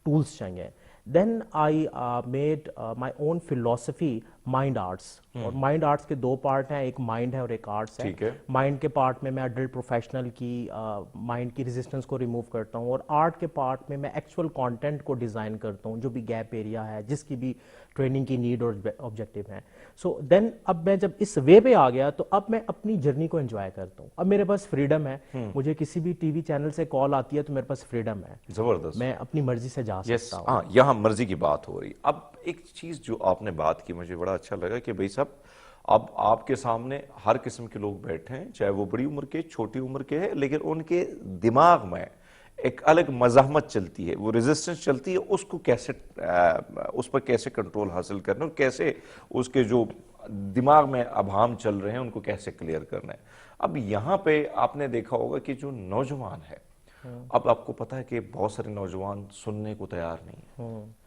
टूल्स चाहिए। Then I made my own philosophy mind arts, और माइंड आर्ट्स के दो पार्ट हैं, एक माइंड है और एक आर्ट्स है। ठीक है। माइंड के पार्ट में मैं अडल्ट प्रोफेशनल की माइंड की रेजिस्टेंस को रिमूव करता हूँ, और आर्ट के पार्ट में मैं एक्चुअल कंटेंट को डिज़ाइन करता हूँ, जो भी गैप एरिया है, जिसकी भी ट्रेनिंग की नीड और ऑब्जेक्टिव है। सो देन अब मैं जब इस वे पे आ गया तो अब मैं अपनी जर्नी को एंजॉय करता हूँ। अब मेरे पास फ्रीडम है, मुझे किसी भी टीवी चैनल से कॉल आती है तो मेरे पास फ्रीडम है, जबरदस्त। मैं अपनी मर्जी से जा सकता हूँ। हाँ, यहाँ मर्जी की बात हो रही। अब एक चीज जो आपने बात की मुझे बड़ा अच्छा लगा कि भाई साहब अब आपके सामने हर किस्म के लोग बैठे हैं, चाहे वो बड़ी उम्र के छोटी उम्र के हैं, लेकिन उनके दिमाग में एक अलग मज़ाहमत चलती है, वो रेजिस्टेंस चलती है, उसको कैसे उस पर कैसे कंट्रोल हासिल करना है, और कैसे उसके जो दिमाग में अभाम चल रहे हैं उनको कैसे क्लियर करना है। अब यहाँ पे आपने देखा होगा कि जो नौजवान है, अब आपको पता है कि बहुत सारे नौजवान सुनने को तैयार नहीं है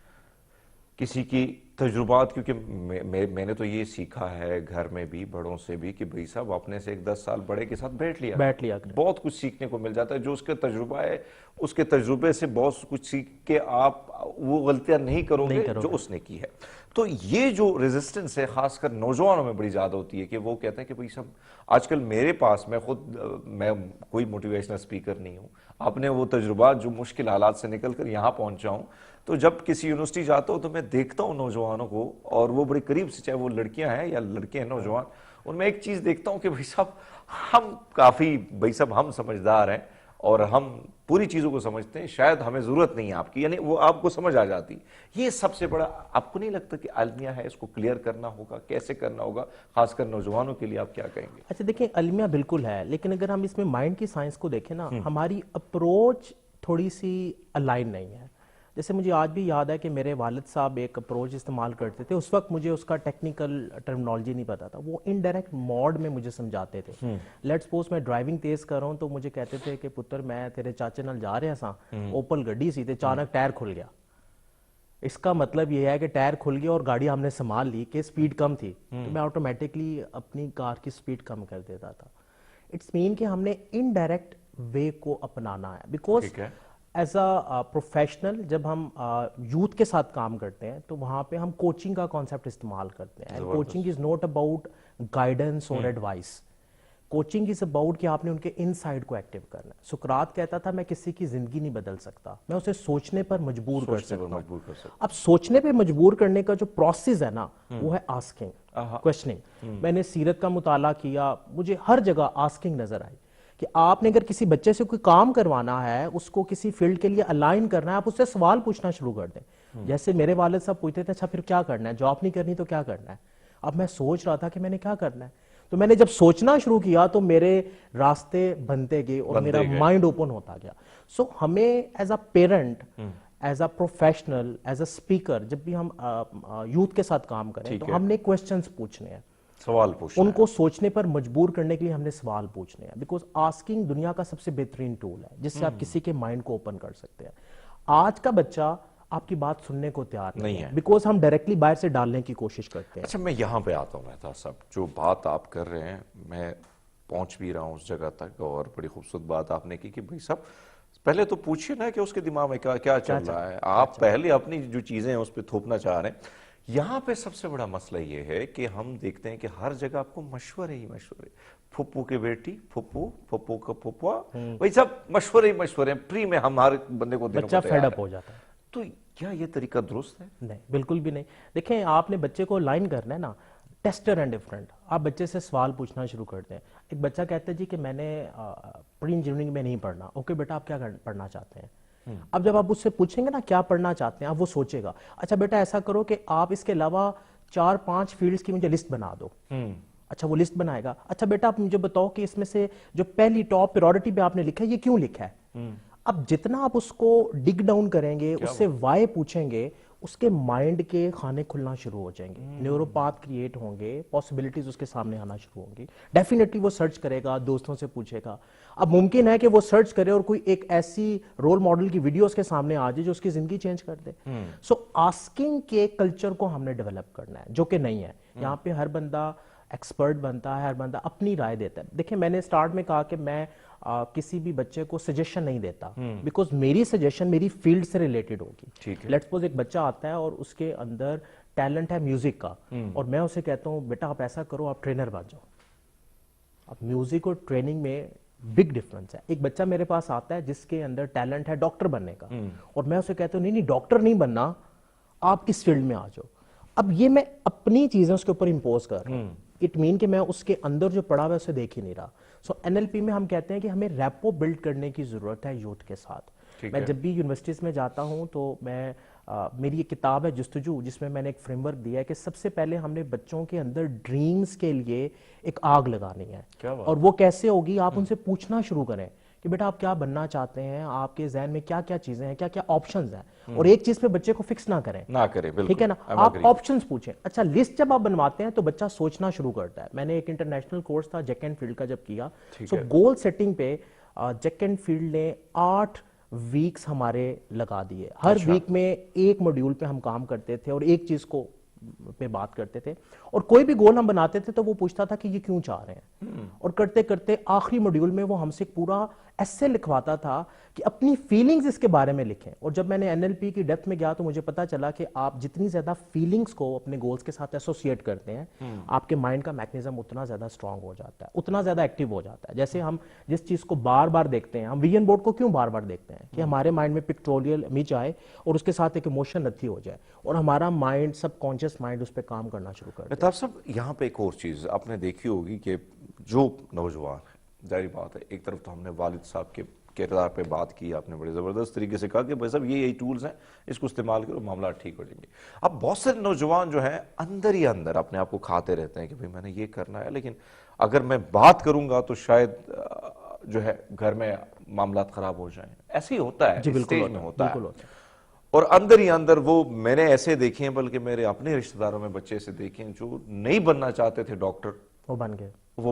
किसी की तजुर्बात, क्योंकि मैंने तो ये सीखा है घर में भी, बड़ों से भी, कि भाई साहब अपने से एक 10 साल बड़े के साथ बैठ लिया बहुत कुछ सीखने को मिल जाता है। जो उसका तजुर्बा है, उसके तजुर्बे से बहुत कुछ सीख के आप वो गलतियां नहीं करोगे जो उसने की है। तो ये जो रेजिस्टेंस है खासकर नौजवानों में बड़ी ज्यादा होती है कि वो कहते हैं कि भाई साहब आजकल मेरे पास, मैं कोई मोटिवेशनल स्पीकर नहीं हूँ, आपने वो तजुर्बा जो मुश्किल हालात से निकल कर यहाँ पहुंचा हूँ, तो जब किसी यूनिवर्सिटी जाता हूँ तो मैं देखता हूँ नौजवानों को, और वो बड़े करीब से, चाहे वो लड़कियां हैं या लड़के हैं नौजवान, उनमें एक चीज देखता हूँ कि भाई साहब हम समझदार हैं और हम पूरी चीजों को समझते हैं, शायद हमें जरूरत नहीं है आपकी, यानी वो आपको समझ आ जाती। ये सबसे बड़ा, आपको नहीं लगता कि अलमिया है, इसको क्लियर करना होगा, कैसे करना होगा, खासकर नौजवानों के लिए आप क्या कहेंगे? अच्छा देखिए, अलमिया बिल्कुल है, लेकिन अगर हम इसमें माइंड की साइंस को देखें ना, हमारी अप्रोच थोड़ी सी अलाइन नहीं है। जैसे मुझे आज भी याद है कि मेरे वालिद साहब एक अप्रोच इस्तेमाल करते थे, उस वक्त मुझे उसका टेक्निकल टर्मिनोलॉजी नहीं पता था, वो इनडायरेक्ट मोड में मुझे समझाते थे। लेट्स सपोज मैं ड्राइविंग तेज कर रहा हूँ तो मुझे कहते थे कि पुत्र मैं तेरे चाचे नाल जा रहा सा, ओपल गड्डी सी ते अचानक टायर खुल गया। इसका मतलब ये है कि टायर खुल गया और गाड़ी हमने संभाल ली कि स्पीड कम थी, तो मैं ऑटोमेटिकली अपनी कार की स्पीड कम कर देता था। इट्स मीन कि हमने इनडायरेक्ट वे को अपनाना है, बिकॉज एज अ प्रोफेशनल जब हम यूथ के साथ काम करते हैं तो वहाँ पे हम कोचिंग का कॉन्सेप्ट इस्तेमाल करते हैं। Coaching is not about guidance और एडवाइस, कोचिंग इज अबाउट कि आपने उनके इनसाइड को एक्टिव करना है। सुकरात कहता था मैं किसी की जिंदगी नहीं बदल सकता, मैं उसे सोचने पर मजबूर कर सकता हूँ। अब सोचने पे मजबूर करने का जो प्रोसेस है ना, वो है आस्किंग, क्वेश्चनिंग। मैंने सीरत का मुताला किया, मुझे हर जगह आस्किंग नजर आई कि आपने अगर किसी बच्चे से कोई काम करवाना है, उसको किसी फील्ड के लिए अलाइन करना है, आप उससे सवाल पूछना शुरू कर दें। जैसे मेरे वालिद साहब पूछते थे अच्छा फिर क्या करना है, जॉब नहीं करनी तो क्या करना है। अब मैं सोच रहा था कि मैंने क्या करना है, तो मैंने जब सोचना शुरू किया तो मेरे रास्ते बनते गए और मेरा माइंड ओपन होता गया। सो हमें as a parent, as a professional, as a speaker, जब भी हम यूथ के साथ काम करें तो हमने क्वेश्चंस पूछने हैं, सवाल पूछना, उनको सोचने पर मजबूर करने के लिए हमने सवाल पूछने हैं। बिकॉज आस्किंग दुनिया का सबसे बेहतरीन टूल है जिससे आप किसी के माइंड को ओपन कर सकते हैं। आज का बच्चा आपकी बात सुनने को तैयार नहीं है, बिकॉज हम डायरेक्टली बाहर से डालने की कोशिश करते हैं। अच्छा, मैं यहाँ पे आता हूँ मेहता साहब, जो बात आप कर रहे हैं मैं पहुंच भी रहा हूँ उस जगह तक, और बड़ी खूबसूरत बात आपने की कि भाई साहब पहले तो पूछिए ना कि उसके दिमाग में क्या चल रहा है, आप पहले अपनी जो चीजें हैं उस पर थोपना चाह रहे हैं। यहाँ पे सबसे बड़ा मसला ये है कि हम देखते हैं कि हर जगह आपको मशवरे ही मशवरे, फुप्पू की बेटी फुप्पू, फुप्पू का फुप्पा, भाई सब मशवरे ही मशवरे, प्री में हम हर बंदे को बच्चा फेड अप हो जाता है। तो क्या ये तरीका दुरुस्त है? नहीं, बिल्कुल भी नहीं। देखें, आपने बच्चे को लाइन करना है ना, टेस्टर एंड डिफरेंट। आप बच्चे से सवाल पूछना शुरू करते हैं। एक बच्चा कहता है जी कि मैंने प्री इंजीनियरिंग में नहीं पढ़ना। ओके बेटा, आप क्या पढ़ना चाहते हैं? अब जब आप उससे पूछेंगे ना क्या पढ़ना चाहते हैं, अब वो सोचेगा अच्छा बेटा ऐसा करो कि आप इसके अलावा 4-5 फील्ड्स की मुझे लिस्ट बना दो। अच्छा, वो लिस्ट बनाएगा। अच्छा बेटा, आप मुझे बताओ कि इसमें से जो पहली टॉप प्रायोरिटी पे आपने लिखा है ये क्यों लिखा है? अब जितना आप उसको डिग डाउन करेंगे, उससे वाई पूछेंगे, उसके माइंड के खाने खुलना शुरू हो जाएंगे, न्यूरोपाथ क्रिएट होंगे, पॉसिबिलिटीज उसके सामने आना शुरू होंगी। डेफिनेटली वो सर्च करेगा, दोस्तों से पूछेगा। अब मुमकिन है कि वो सर्च करे और कोई एक ऐसी रोल मॉडल की वीडियो उसके सामने आ जाए जो उसकी जिंदगी चेंज कर दे। सो आस्किंग के कल्चर को हमने डेवलप करना है, जो कि नहीं है। यहाँ पे हर बंदा एक्सपर्ट बनता है, हर बंदा अपनी राय देता है। देखिए, मैंने स्टार्ट में कहा कि मैं किसी भी बच्चे को सजेशन नहीं देता, बिकॉज मेरी सजेशन मेरी फील्ड से रिलेटेड होगी। लेट्स सपोज एक बच्चा आता है और उसके अंदर टैलेंट है म्यूजिक का, और मैं उसे कहता हूँ बेटा आप ऐसा करो, आप ट्रेनर बन जाओ। अब म्यूजिक और ट्रेनिंग में बिग डिफरेंस है। एक बच्चा मेरे पास आता है जिसके अंदर टैलेंट है डॉक्टर बनने का, और मैं उसे कहता हूँ नहीं नहीं डॉक्टर नहीं बनना, आप इस फील्ड में आ जाओ। अब ये मैं अपनी चीजें उसके ऊपर इंपोज कर रहा हूँ, इट मीन कि मैं उसके अंदर जो पड़ा हुआ है उसे देख ही नहीं रहा। सो एनएलपी में हम कहते हैं कि हमें रैपो बिल्ड करने की जरूरत है यूथ के साथ। मैं जब भी यूनिवर्सिटीज में जाता हूं तो मैं मेरी एक किताब है जुस्तजू, जिसमें मैंने एक फ्रेमवर्क दिया है कि सबसे पहले हमने बच्चों के अंदर ड्रीम्स के लिए एक आग लगानी है। और वो कैसे होगी, आप उनसे पूछना शुरू करें कि बेटा आप क्या बनना चाहते हैं, आपके जहन में क्या क्या चीजें हैं, क्या क्या ऑप्शंस हैं, और एक चीज पे बच्चे को फिक्स ना करें, ठीक है ना, आप ऑप्शंस पूछें। अच्छा, लिस्ट जब आप बनवाते हैं तो बच्चा सोचना शुरू करता है। मैंने एक इंटरनेशनल कोर्स था जैक एंड फील्ड का जब किया, सो गोल सेटिंग पे जैक एंड फील्ड ने 8 वीक्स हमारे लगा दिए। हर वीक में एक मॉड्यूल पे हम काम करते थे और एक चीज को पे बात करते थे, और कोई भी गोल हम बनाते थे तो वो पूछता था कि ये क्यों चाह रहे हैं, और करते करते आखिरी मॉड्यूल में वो हमसे पूरा ऐसे लिखवाता था कि अपनी फीलिंग्स इसके बारे में लिखें। और जब मैंने एनएलपी की डेप्थ में गया तो मुझे पता चला कि आप जितनी ज्यादा फीलिंग्स को अपने गोल्स के साथ एसोसिएट करते हैं, आपके माइंड का मैकेनिज्म उतना ज्यादा स्ट्रांग हो जाता है, उतना ज्यादा एक्टिव हो जाता है। जैसे हम जिस चीज को बार बार देखते हैं, हम विजन बोर्ड को क्यों बार बार देखते हैं, कि हमारे माइंड में पिक्टोरियल इमेज आए और उसके साथ एक इमोशन नथी हो जाए, और हमारा माइंड, सबकॉन्शियस माइंड उस पर काम करना शुरू कर दे। मेहताब साहब, यहाँ पे एक और चीज आपने देखी होगी कि जो नौजवान है, जाहिर बात है, एक तरफ तो हमने वालिद साहब के किरदार पे बात की, आपने बड़े ज़बरदस्त तरीके से कहा कि भाई साहब ये यही टूल्स हैं, इसको इस्तेमाल करो, मामला ठीक हो जाएंगे। अब बहुत सारे नौजवान जो हैं अंदर ही अंदर अपने आप को खाते रहते हैं कि भाई मैंने ये करना है, लेकिन अगर मैं बात करूंगा तो शायद जो है घर में मामला खराब हो जाए। ऐसे ही होता है, स्टेज में होता है, और अंदर ही अंदर वो मैंने ऐसे देखे हैं, बल्कि मेरे अपने रिश्तेदारों में बच्चे ऐसे देखे हैं जो नहीं बनना चाहते थे डॉक्टर, वो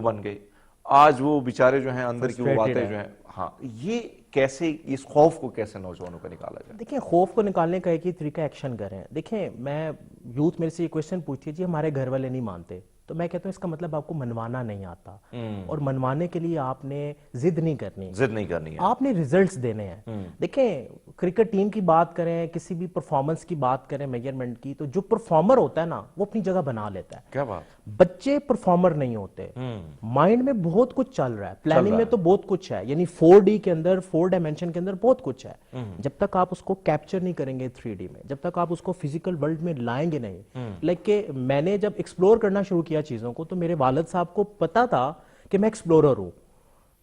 बन गए। आज वो बेचारे जो हैं अंदर की वो बातें जो हैं, हाँ, ये कैसे, इस खौफ को कैसे नौजवानों का निकाला जाए? देखिए, खौफ को निकालने का एक ही तरीका एक्शन करें। देखिए, मैं यूथ मेरे से ये क्वेश्चन पूछती है जी हमारे घर वाले नहीं मानते, तो मैं कहता हूँ इसका मतलब आपको मनवाना नहीं आता, और मनवाने के लिए आपने जिद नहीं करनी है, आपने रिजल्ट्स देने हैं। देखें, क्रिकेट टीम की बात करें, किसी भी परफॉर्मेंस की बात करें, मेजरमेंट की, तो जो परफॉर्मर होता है ना वो अपनी जगह बना लेता है। क्या बात, बच्चे परफॉर्मर नहीं होते, माइंड में बहुत कुछ चल रहा है, प्लानिंग में तो बहुत कुछ है, यानी 4D के अंदर, 4 डायमेंशन के अंदर बहुत कुछ है। जब तक आप उसको कैप्चर नहीं करेंगे 3D में, जब तक आप उसको फिजिकल वर्ल्ड में लाएंगे नहीं, लाइक के मैंने जब एक्सप्लोर करना शुरू किया चीजों को, तो मेरे वालिद साहब को पता था कि मैं एक्सप्लोरर हूं,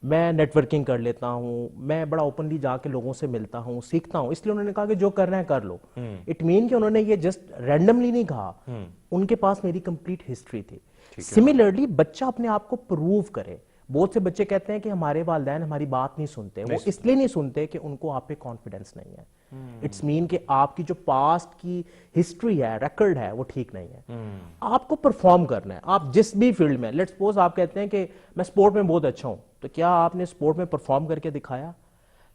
मैं नेटवर्किंग कर लेता हूं, मैं बड़ा ओपनली जाके लोगों से मिलता हूं, सीखता हूं, इसलिए उन्होंने कहा कि जो करना है कर लो। इट मीन कि उन्होंने ये जस्ट रैंडमली नहीं कहा, उनके पास मेरी कंप्लीट हिस्ट्री थी। सिमिलरली बच्चा अपने आप को प्रूव करे। बहुत से बच्चे कहते हैं कि हमारे वालिदैन हमारी बात नहीं सुनते, वो इसलिए नहीं सुनते कि उनको आप पे कॉन्फिडेंस नहीं है। इट्स मीन कि आपकी जो पास्ट की हिस्ट्री है, रिकॉर्ड है, वो ठीक नहीं है। आपको परफॉर्म करना है, आप जिस भी फील्ड में, लेट्स सपोज आप कहते हैं कि मैं स्पोर्ट में बहुत अच्छा हूं, तो क्या आपने स्पोर्ट में परफॉर्म करके दिखाया?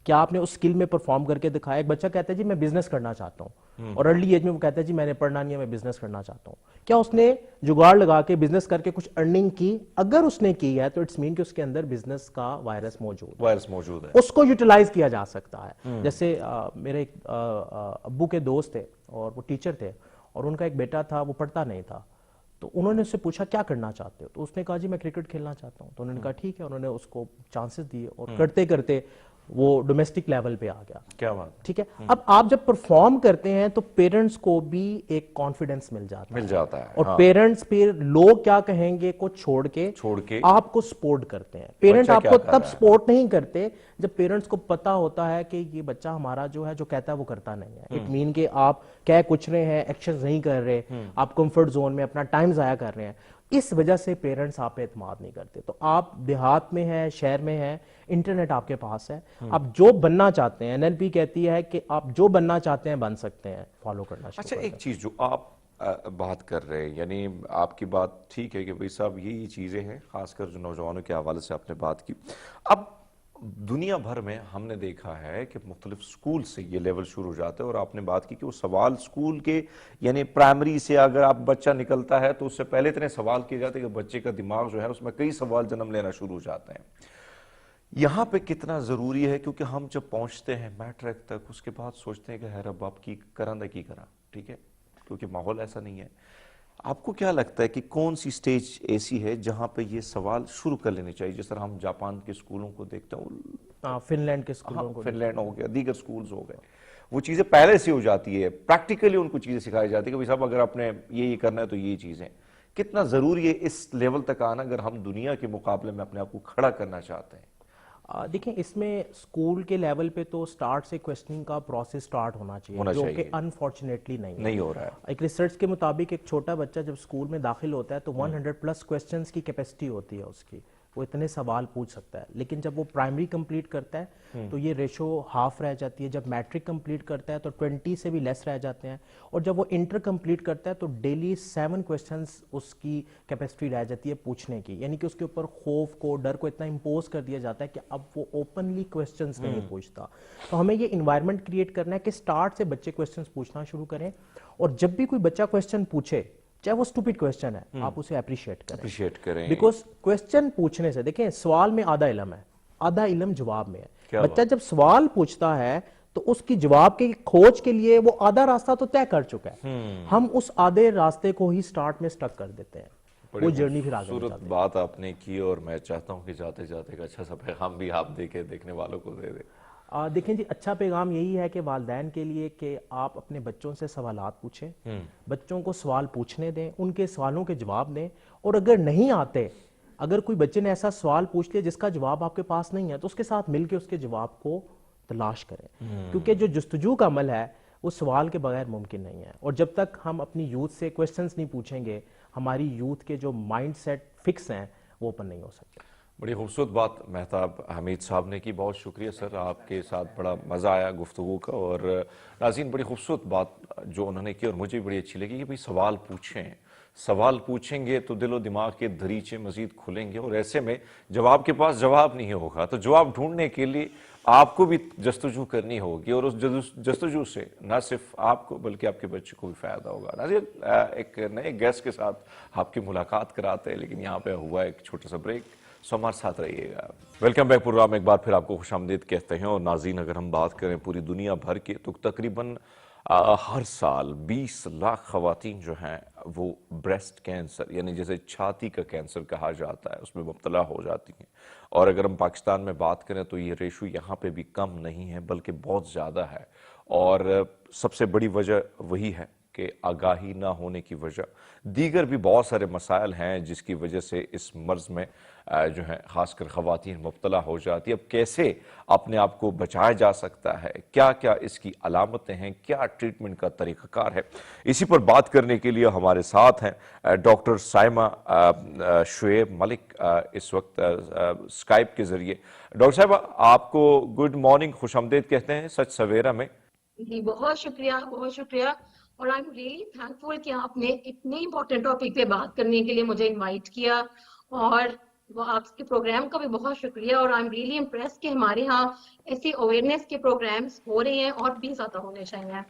क्या आपने उस स्किल में परफॉर्म करके दिखाया? एक बच्चा कहता है जी मैं बिजनेस करना चाहता हूं, और अर्ली एज में वो कहता है जी मैंने पढ़ना नहीं है, मैं बिजनेस करना चाहता हूं। क्या उसने जुगाड़ लगा के बिजनेस करके कुछ अर्निंग की? अगर उसने की है तो इट्स मीन कि उसके अंदर बिजनेस का वायरस मौजूद है, उसको यूटिलाइज किया जा सकता है। जैसे मेरे एक अब्बू के दोस्त थे और वो टीचर थे, और उनका एक बेटा था, वो पढ़ता नहीं था, तो उन्होंने उससे पूछा क्या करना चाहते हो, तो उसने कहा जी मैं क्रिकेट खेलना चाहता हूं। तो उन्होंने कहा ठीक है, उन्होंने उसको चांसेस दिए, और करते करते वो डोमेस्टिक लेवल पे आ गया। क्या बात, ठीक है। अब आप जब परफॉर्म करते हैं तो पेरेंट्स को भी एक कॉन्फिडेंस मिल जाता है। और पेरेंट्स फिर लोग क्या कहेंगे को छोड़ के आपको सपोर्ट करते हैं। पेरेंट्स आपको तब सपोर्ट नहीं करते जब पेरेंट्स को पता होता है कि ये बच्चा हमारा जो है, जो कहता है वो करता नहीं है। इट मीन कि आप कह कुछ रहे हैं, एक्शन नहीं कर रहे, आप कंफर्ट जोन में अपना टाइम जाया कर रहे हैं। इस वजह से पेरेंट्स आप पे एतमाद नहीं करते। तो आप देहात में है, शहर में है, इंटरनेट आपके पास है, आप जो बनना चाहते हैं, एनएलपी कहती है कि आप जो बनना चाहते हैं बन सकते हैं, फॉलो करना शुरू अच्छा, एक चीज जो आप बात कर रहे हैं, यानी आपकी बात ठीक है कि भाई साहब ये चीजें हैं, खासकर जो नौजवानों के हवाले से आपने बात की। अब दुनिया भर में हमने देखा है कि मुख्तलिफ स्कूल से ये लेवल शुरू हो जाते हैं, और आपने बात की कि वो सवाल स्कूल के, यानी प्राइमरी से अगर आप बच्चा निकलता है तो उससे पहले इतने सवाल किए जाते हैं कि बच्चे का दिमाग जो है उसमें कई सवाल जन्म लेना शुरू हो जाते हैं। यहाँ पे कितना ज़रूरी है, क्योंकि हम जब पहुँचते हैं मैट्रिक तक, उसके बाद सोचते हैं कि है रब आप की करा दा की करा, ठीक है, क्योंकि माहौल ऐसा नहीं है। आपको क्या लगता है कि कौन सी स्टेज ऐसी है जहां पे ये सवाल शुरू कर लेने चाहिए? जिस तरह हम जापान के स्कूलों को देखते हैं, फिनलैंड के हाँ, स्कूलों को फिनलैंड हो गया, दीगर स्कूल्स हो गए, वो चीज़ें पहले से हो जाती है, प्रैक्टिकली उनको चीज़ें सिखाई जाती है कि भाई साहब अगर आपने ये करना है तो ये चीज़ें। कितना ज़रूरी है इस लेवल तक आना अगर हम दुनिया के मुकाबले में अपने आप को खड़ा करना चाहते हैं? देखिए, इसमें स्कूल के लेवल पे तो स्टार्ट से क्वेश्चनिंग का प्रोसेस स्टार्ट होना चाहिए, होना जो कि चाहिए। अनफॉर्चुनेटली नहीं है। नहीं हो रहा है। एक रिसर्च के मुताबिक एक छोटा बच्चा जब स्कूल में दाखिल होता है तो 100 प्लस क्वेश्चंस की कैपेसिटी होती है उसकी, वो इतने सवाल पूछ सकता है। लेकिन जब वो प्राइमरी कंप्लीट करता है तो ये रेशो हाफ रह जाती है, जब मैट्रिक कंप्लीट करता है तो 20 से भी लेस रह जाते हैं, और जब वो इंटर कंप्लीट करता है तो डेली 7 क्वेश्चंस उसकी कैपेसिटी रह जाती है पूछने की। यानी कि उसके ऊपर खौफ को, डर को इतना इम्पोज कर दिया जाता है कि अब वो ओपनली क्वेश्चंस नहीं पूछता। तो हमें ये इन्वायरमेंट क्रिएट करना है कि स्टार्ट से बच्चे क्वेश्चंस पूछना शुरू करें, और जब भी कोई बच्चा क्वेश्चन पूछे, चाहे वो स्टूपिड क्वेश्चन है, आप उसे अप्रिशिएट करें। बिकॉज क्वेश्चन पूछने से, देखें, सवाल में आधा इल्म है, आधा इल्म जवाब में है। बच्चा जब सवाल पूछता है तो उसकी जवाब की खोज के लिए वो आधा रास्ता तो तय कर चुका है, हम उस आधे रास्ते को ही स्टार्ट में स्टक कर देते हैं, वो जर्नी फिर आगे खूबसूरत बात आपने की, और मैं चाहता हूं कि जाते जाते का अच्छा सा पैगाम भी आप देके देखने वालों को दे दे। देखें जी, अच्छा पैगाम यही है कि वालिदैन के लिए कि आप अपने बच्चों से सवालात पूछें, बच्चों को सवाल पूछने दें, उनके सवालों के जवाब दें, और अगर नहीं आते, अगर कोई बच्चे ने ऐसा सवाल पूछ लिया जिसका जवाब आपके पास नहीं है, तो उसके साथ मिलकर उसके जवाब को तलाश करें, क्योंकि जो जस्तजू का अमल है वो सवाल के बगैर मुमकिन नहीं है। और जब तक हम अपनी यूथ से क्वेश्चंस नहीं पूछेंगे, हमारी यूथ के जो माइंड सेट फिक्स हैं वो ओपन नहीं हो सकते। बड़ी खूबसूरत बात मेहताब हमीद साहब ने की, बहुत शुक्रिया सर, आपके साथ बड़ा मज़ा आया गुफ्तगू का। और नाज़रीन, बड़ी खूबसूरत बात जो उन्होंने की और मुझे भी बड़ी अच्छी लगी कि भाई सवाल पूछें, सवाल पूछेंगे तो दिलो दिमाग के दरीचे मज़ीद खुलेंगे, और ऐसे में जब आपके पास जवाब नहीं होगा तो जवाब ढूंढने के लिए आपको भी जस्तजू करनी होगी, और उस जस्तजू से न सिर्फ आपको बल्कि आपके बच्चे को भी फ़ायदा होगा। नाज़रीन, एक नए गेस्ट के साथ आपकी मुलाकात कराते हैं, लेकिन यहाँ पे हुआ एक छोटा सा ब्रेक, सो हमारे साथ रहिएगा। वेलकम बैक प्रोग्राम में एक बार फिर आपको खुशामदीद कहते हैं। और नाज़रीन, अगर हम बात करें पूरी दुनिया भर के, तो तकरीबन हर साल 20 लाख ख़वातीन जो हैं वो ब्रेस्ट कैंसर, यानी जैसे छाती का कैंसर कहा जाता है, उसमें मुब्तला हो जाती हैं। और अगर हम पाकिस्तान में बात करें तो ये रेशो यहाँ पे भी कम नहीं है बल्कि बहुत ज़्यादा है। और सबसे बड़ी वजह वही है कि आगाही ना होने की वजह, दीगर भी बहुत सारे मसाइल हैं जिसकी वजह से इस मर्ज़ में जो है ख़ासकर ख़वातीन मुब्तला हो जाती है। अब कैसे अपने आप को बचाया जा सकता है, क्या क्या इसकी अलामतें हैं, क्या ट्रीटमेंट का तरीक़ाकार है, इसी पर बात करने के लिए हमारे साथ हैं डॉक्टर साइमा शुएब मलिक, इस वक्त स्काइप के ज़रिए। डॉक्टर साहब, आपको गुड मॉर्निंग, खुशामदीद कहते हैं सच सवेरा में। जी, बहुत शुक्रिया, बहुत शुक्रिया। और आई एम रियली थैंकफुल कि आपने इतने इंपॉर्टेंट टॉपिक पे बात करने के लिए मुझे इनवाइट किया, और वो आपके प्रोग्राम का भी बहुत शुक्रिया। और आई एम रियली इम्प्रेस कि हमारे यहाँ ऐसे अवेयरनेस के प्रोग्राम्स हो रहे हैं और भी ज्यादा होने चाहिए।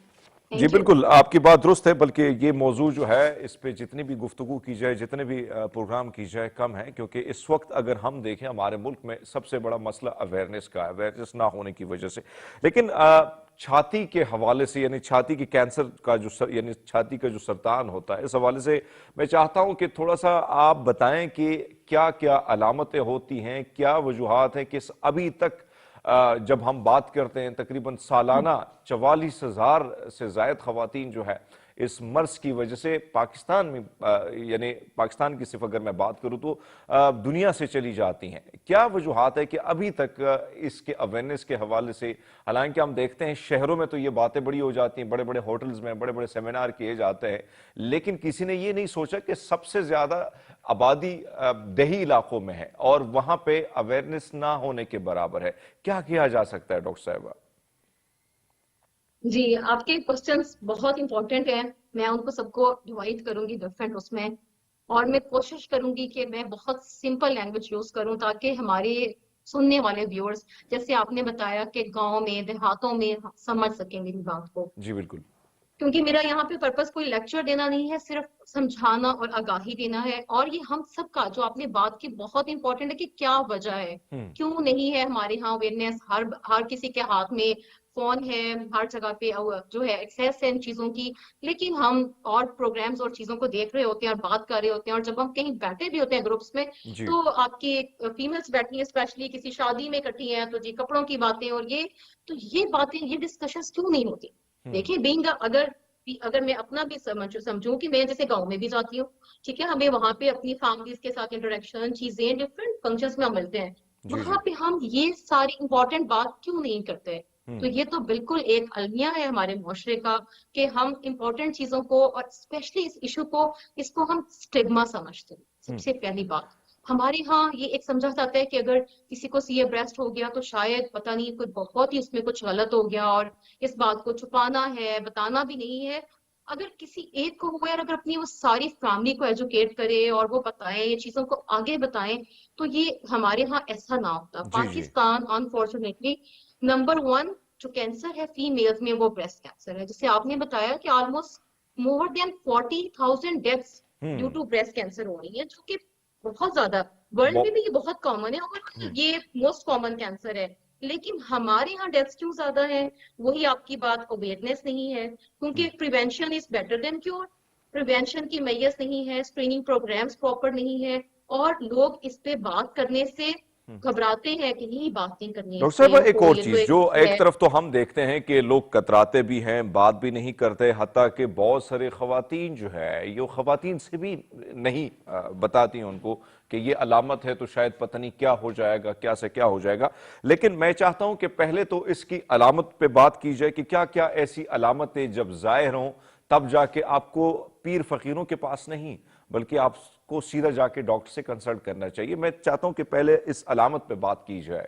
जी बिल्कुल, आपकी बात दुरुस्त है, बल्कि ये मौजू जो है इस पे जितनी भी गुफ्तगू की जाए, जितने भी प्रोग्राम की जाए कम है, क्योंकि इस वक्त अगर हम देखें हमारे मुल्क में सबसे बड़ा मसला अवेयरनेस का है, अवेयरनेस ना होने की वजह से। लेकिन छाती के हवाले से, यानी छाती के कैंसर का जो यानी छाती का जो सरतान होता है, इस हवाले से मैं चाहता हूं कि थोड़ा सा आप बताएं कि क्या क्या अलामतें होती हैं, क्या वजूहात हैं कि अभी तक जब हम बात करते हैं तकरीबन सालाना 44,000 से ज़ायद ख़वातीन जो है इस मर्ज की वजह से पाकिस्तान में, यानी पाकिस्तान की सिर्फ अगर मैं बात करूं तो दुनिया से चली जाती हैं। क्या वजूहात है कि अभी तक इसके अवेयरनेस के हवाले से, हालांकि हम देखते हैं शहरों में तो ये बातें बड़ी हो जाती हैं, बड़े बड़े होटल्स में बड़े बड़े सेमिनार किए जाते हैं, लेकिन किसी ने ये नहीं सोचा कि सबसे ज्यादा आबादी देही इलाकों में है और वहां पे अवेयरनेस ना होने के बराबर है। क्या किया जा सकता है डॉक्टर साहब? जी, आपके क्वेश्चंस बहुत इंपॉर्टेंट हैं। मैं उनको सबको डिवाइड करूंगी डिफरेंट उसमें, और मैं कोशिश करूंगी कि मैं बहुत सिंपल लैंग्वेज यूज करूं ताकि हमारे सुनने वाले व्यूअर्स, जैसे आपने बताया कि गांव में देहातों में समझ सकें मेरी बात को। जी बिल्कुल। क्योंकि मेरा यहाँ पे पर्पस कोई लेक्चर देना नहीं है, सिर्फ समझाना और आगाही देना है। और ये हम सबका, जो आपने बात की, बहुत इंपॉर्टेंट है कि क्या वजह है, क्यों नहीं है हमारे यहाँ अवेयरनेस हर किसी के हाथ में फोन है, हर जगह पे जो है एक्सेस है इन चीजों की, लेकिन हम और प्रोग्राम्स और चीजों को देख रहे होते हैं और बात कर रहे होते हैं, और जब हम कहीं बैठे भी होते हैं ग्रुप्स में, जी तो आपकी फीमेल्स बैठी हैं स्पेशली किसी शादी में इकट्ठी हैं, तो जी कपड़ों की बातें और ये बातें, ये डिस्कशंस क्यों नहीं होती? देखिए बीइंग अगर मैं अपना भी समझूं कि मैं जैसे गांव में भी जाती हूँ, ठीक है, हमें वहां पे अपनी फैमिलीज के साथ इंटरेक्शन, चीजें डिफरेंट फंक्शंस में हम मिलते हैं, जी वहां जी पे हम ये सारी इंपॉर्टेंट बात क्यों नहीं करते? तो ये तो बिल्कुल एक अलमिया है हमारे मुआशरे का कि हम इंपॉर्टेंट चीजों को, और स्पेशली इस इशू को, इसको हम स्टिग्मा समझते हैं। सबसे पहली बात, हमारे यहाँ ये एक समझा जाता है कि अगर किसी को सीए ब्रेस्ट हो गया तो शायद पता नहीं कुछ बहुत ही उसमें कुछ गलत हो गया, और इस बात को छुपाना है, बताना भी नहीं है। अगर किसी एक को हुआ, और अगर अपनी वो सारी फैमिली को एजुकेट करे और वो बताएं, ये चीजों को आगे बताएं, तो ये हमारे यहाँ ऐसा ना होता। जी जी पाकिस्तान अनफॉर्चुनेटली नंबर 1 जो कैंसर है फीमेल्स में, वो ब्रेस्ट कैंसर है। जैसे आपने बताया कि almost more than 40,000 deaths due hmm to breast cancer हो रही है, जो कि बहुत ज्यादा, वर्ल्ड में भी ये बहुत कॉमन है, और ये मोस्ट कॉमन कैंसर है। लेकिन हमारे यहाँ डेथ्स क्यों ज्यादा है? वही आपकी बात, अवेयरनेस नहीं है, क्योंकि prevention is better than cure. Prevention की मैयर्स नहीं है, स्क्रीनिंग प्रोग्राम्स प्रॉपर नहीं है, और लोग इस पे बात करने से घबराते हैं कि नहीं, बात नहीं करनी है डॉक्टर इस पे, साहब, एक इनको और ये तो चीज, एक जो एक है। तरफ तो हम देखते हैं कि लोग कतराते भी हैं, बात भी नहीं करते, हत्ता कि बहुत सारे खवातीन जो है, ये खवातीन से भी नहीं बताती हैं उनको कि ये अलामत है, तो शायद पता नहीं क्या हो जाएगा, क्या से क्या हो जाएगा। लेकिन मैं चाहता हूं कि पहले तो इसकी अलामत पे बात की जाए कि क्या क्या ऐसी अलामतें जब जाहिर हों, तब जाके आपको पीर फकीरों के पास नहीं, बल्कि आपको सीधा जाके डॉक्टर से कंसल्ट करना चाहिए। मैं चाहता हूं कि पहले इस अलामत पे बात की जाए।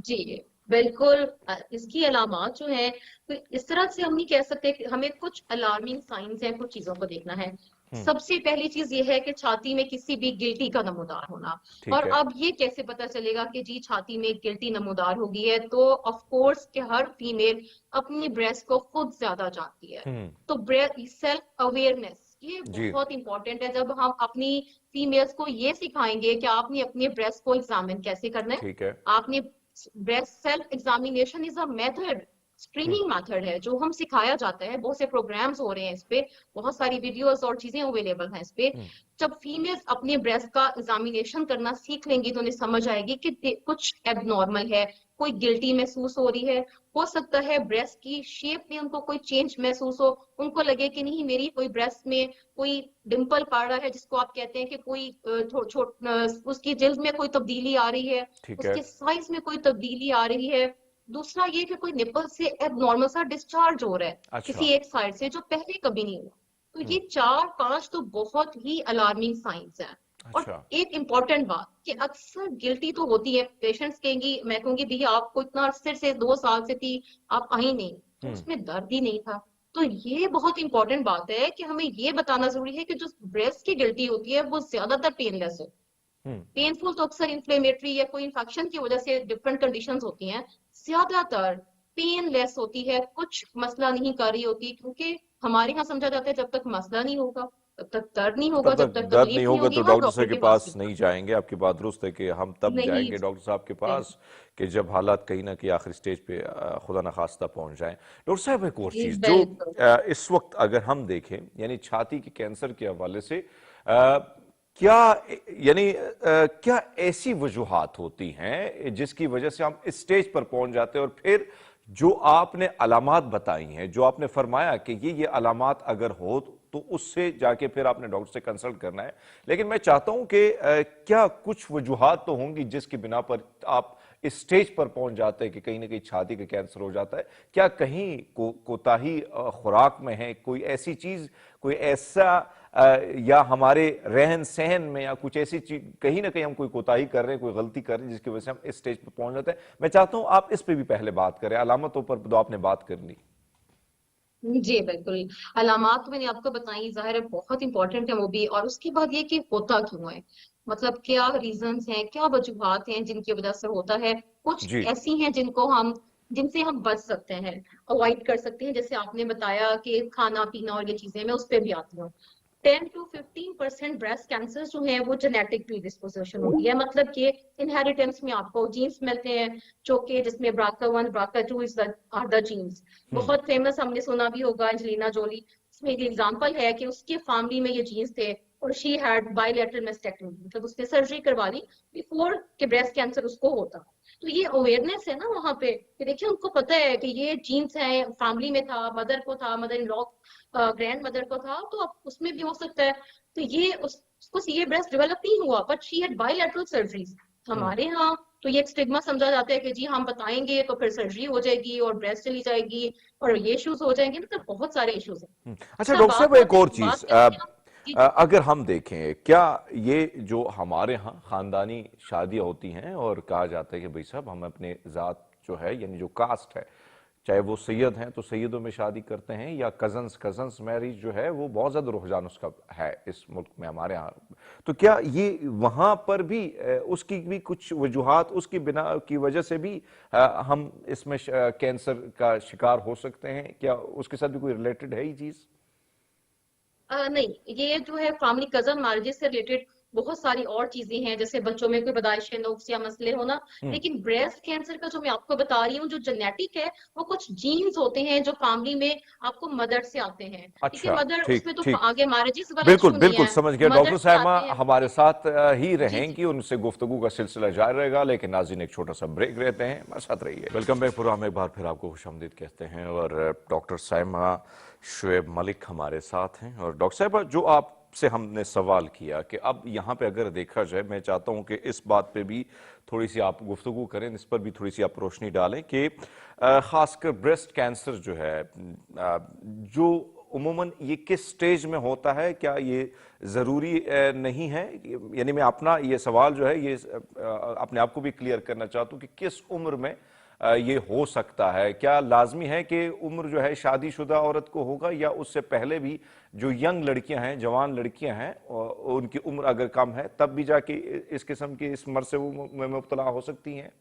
जी बिल्कुल। इसकी अलामात जो है, तो इस तरह से हम नहीं कह सकते कि हमें कुछ अलार्मिंग साइंस हैं, कुछ चीजों को देखना है। सबसे पहली चीज ये है कि छाती में किसी भी गिल्टी का नमूदार होना। ठीक और है। अब ये कैसे पता चलेगा कि जी छाती में गिल्टी नमूदार होगी है? तो ऑफ कोर्स कि हर फीमेल अपनी ब्रेस्ट को खुद ज्यादा जानती है, हम्म। तो ब्रेस्ट सेल्फ अवेयरनेस ये जी। बहुत इंपॉर्टेंट है। जब हम अपनी फीमेल्स को ये सिखाएंगे कि आपने अपने ब्रेस्ट को एग्जामिन कैसे करना है, ठीक है। आपने breast self examination is a method, screening method है जो हम सिखाया जाता है। बहुत से प्रोग्राम्स हो रहे हैं इस पे, बहुत सारी वीडियोस और चीजें अवेलेबल हैं इस पे। जब फीमेल्स अपने ब्रेस्ट का एग्जामिनेशन करना सीख लेंगी, तो उन्हें समझ आएगी कि कुछ एबनॉर्मल है, कोई गिल्टी महसूस हो रही है। हो सकता है ब्रेस्ट की शेप में उनको कोई चेंज महसूस हो, उनको लगे कि नहीं मेरी कोई ब्रेस्ट में कोई डिंपल पड़ रहा है, जिसको आप कहते हैं कि कोई उसकी जिल्द में कोई तब्दीली आ रही है, ठीक है। उसके साइज में कोई तब्दीली आ रही है। दूसरा ये कि कोई निपल से एबनॉर्मल सा डिस्चार्ज हो रहा है अच्छा। किसी एक साइड से, जो पहले कभी नहीं हुआ। तो ये 4-5 तो बहुत ही अलार्मिंग साइंस हैं। और अच्छा। एक इम्पॉर्टेंट बात कि अक्सर गिल्टी तो होती है, पेशेंट्स कहेंगी, मैं कहूंगी भैया आपको इतना अरसे से 2 साल से थी, आप आई नहीं, तो उसमें दर्द ही नहीं था। तो ये बहुत इंपॉर्टेंट बात है कि हमें ये बताना जरूरी है कि जो ब्रेस्ट की गिल्टी होती है वो ज्यादातर पेनलेस है। हम्म। पेनफुल तो अक्सर इन्फ्लेमेटरी या कोई इन्फेक्शन की वजह से डिफरेंट कंडीशंस होती हैं, ज्यादातर पेनलेस होती है, कुछ मसला नहीं कर रही होती, क्योंकि हमारे यहाँ समझा जाता है जब तक मसला नहीं होगा, तब तक दर्द नहीं होगा, तब तक जब तक दर्द नहीं तकलीफ नहीं होगा होगी तो वहां डॉक्टर साहब डॉक्टर के के पास पास नहीं नहीं जाएंगे। आपकी बात दुरुस्त है कि हम तब नहीं जाएंगे डॉक्टर साहब के जाते। पास कि जब हालात कहीं ना कहीं आखिरी स्टेज पे खुदा न खास्ता पहुंच जाएं। डॉक्टर साहब, एक और जी चीज जो बिल्कुल। इस वक्त अगर हम देखें, यानी छाती के कैंसर के हवाले से क्या, यानी क्या ऐसी वजूहात होती हैं जिसकी वजह से हम इस स्टेज पर पहुंच जाते हैं, और फिर जो आपने अलामात बताई हैं, जो आपने फरमाया कि ये अलामात अगर हो तो उससे जाके फिर आपने डॉक्टर से कंसल्ट करना है। लेकिन मैं चाहता हूं कि क्या कुछ वजूहात तो होंगी जिसकी बिना पर आप इस स्टेज पर पहुंच जाते हैं कि कहीं ना कहीं छाती का कैंसर हो जाता है? क्या कहीं कोताही खुराक में है, कोई ऐसी चीज, कोई ऐसा या हमारे रहन सहन में, या कुछ ऐसी चीज कहीं ना कहीं हम कोई कोताही कर रहे हैं, कोई गलती कर रहे हैं जिसकी वजह से हम इस स्टेज पर पहुंच जाते हैं? मैं चाहता हूं आप इस पे भी पहले बात करें, अलामतों पर तो आपने बात करनी। जी बिल्कुल। अलामात तो मैंने आपको बताई, जाहिर है बहुत इंपॉर्टेंट है वो भी, और उसके बाद ये कि होता क्यों है, मतलब क्या रीजंस हैं, क्या वजूहात हैं जिनकी वजह से होता है। कुछ जी। ऐसी हैं जिनसे हम बच सकते हैं, अवॉइड कर सकते हैं। जैसे आपने बताया कि खाना पीना और ये चीजें, मैं उस पर भी आती हूँ। 10 to 15% ब्रेस्ट कैंसर जो है वो जेनेटिक प्रीडिस्पोजिशन होती है, मतलब कि इनहेरिटेंस में आपको जीन्स मिलते हैं जो कि जिसमें BRCA1 BRCA2 are the genes. बहुत फेमस हमने सुना भी होगा एंजेलिना जोली, इसमें एक एग्जांपल है कि उसके फैमिली में ये जीन्स थे और शी हैड बायलैटरल मेस्टेक्टमी, मतलब उसने सर्जरी करवा ली बिफोर के ब्रेस्ट कैंसर उसको होता। तो ये अवेयरनेस है ना वहाँ पे कि देखिए उनको पता है कि ये जीन्स है, फैमिली में था, मदर को था, mother in law grand mother को था, तो अब उसमें भी हो सकता है। तो ये उसको ये ब्रेस्ट डेवलप नहीं हुआ but she had bilateral surgeries. हमारे यहाँ तो ये एक स्टिग्मा समझा जाता है कि जी हम बताएंगे तो फिर सर्जरी हो जाएगी और ब्रेस्ट चली जाएगी और ये इश्यूज हो जाएंगे, मतलब बहुत सारे इश्यूज हैं। अच्छा डॉक्टर साहब, एक और चीज, अगर हम देखें, क्या ये जो हमारे यहाँ खानदानी शादियां होती हैं और कहा जाता है कि भाई साहब हम अपने जात जो है यानी जो कास्ट है, चाहे वो सैयद हैं तो सैयदों में शादी करते हैं, या कजन्स मैरिज जो है वो बहुत ज्यादा रुझान उसका है इस मुल्क में हमारे यहाँ, तो क्या ये वहां पर भी उसकी भी कुछ वजूहात, उसकी बिना की वजह से भी हम इसमें कैंसर का शिकार हो सकते हैं? क्या उसके साथ भी कोई रिलेटेड है ये चीज? नहीं, ये जो है फैमिली कजन मैरिजेस से रिलेटेड बहुत सारी और चीजें हैं, जैसे बच्चों में कोई पैदाइशी नुक्स या मसले होना, लेकिन ब्रेस्ट कैंसर का जो मैं आपको बता रही हूँ जो जेनेटिक है वो कुछ जीन्स होते हैं जो फैमिली में आपको मदर से आते हैं। ठीक है, अच्छा, मदर ठीक उसमें तो ठीक, आगे मैरिजेस वाला बिल्कुल इशू नहीं बिल्कुल है, समझ गया। मदर डॉक्टर से आते साहब हैं। हमारे साथ ही जी रहेंगी, उनसे गुफ्तगू का सिलसिला जारी रहेगा, लेकिन नाज़रीन एक छोटा सा ब्रेक लेते हैं, हमारे साथ रहिए। वेलकम बैक प्रोग्राम में एक बार फिर आपको खुशामदीद कहते हैं और डॉक्टर साइमा शुएब मलिक हमारे साथ हैं। और डॉक्टर साहब, जो आपसे हमने सवाल किया कि अब यहाँ पे अगर देखा जाए, मैं चाहता हूँ कि इस बात पे भी थोड़ी सी आप गुफ्तगू करें, इस पर भी थोड़ी सी आप रोशनी डालें कि खासकर ब्रेस्ट कैंसर जो है, जो उमूमन ये किस स्टेज में होता है, क्या ये ज़रूरी नहीं है? यानी मैं अपना ये सवाल जो है ये अपने आप को भी क्लियर करना चाहता हूँ कि किस उम्र में ये हो सकता है? क्या लाजमी है कि उम्र जो है शादीशुदा औरत को होगा, या उससे पहले भी जो यंग लड़कियां हैं, जवान लड़कियां हैं, उनकी उम्र अगर कम है तब भी जाके इस किस्म की इस मर्ज से वो में मुब्तला हो सकती हैं?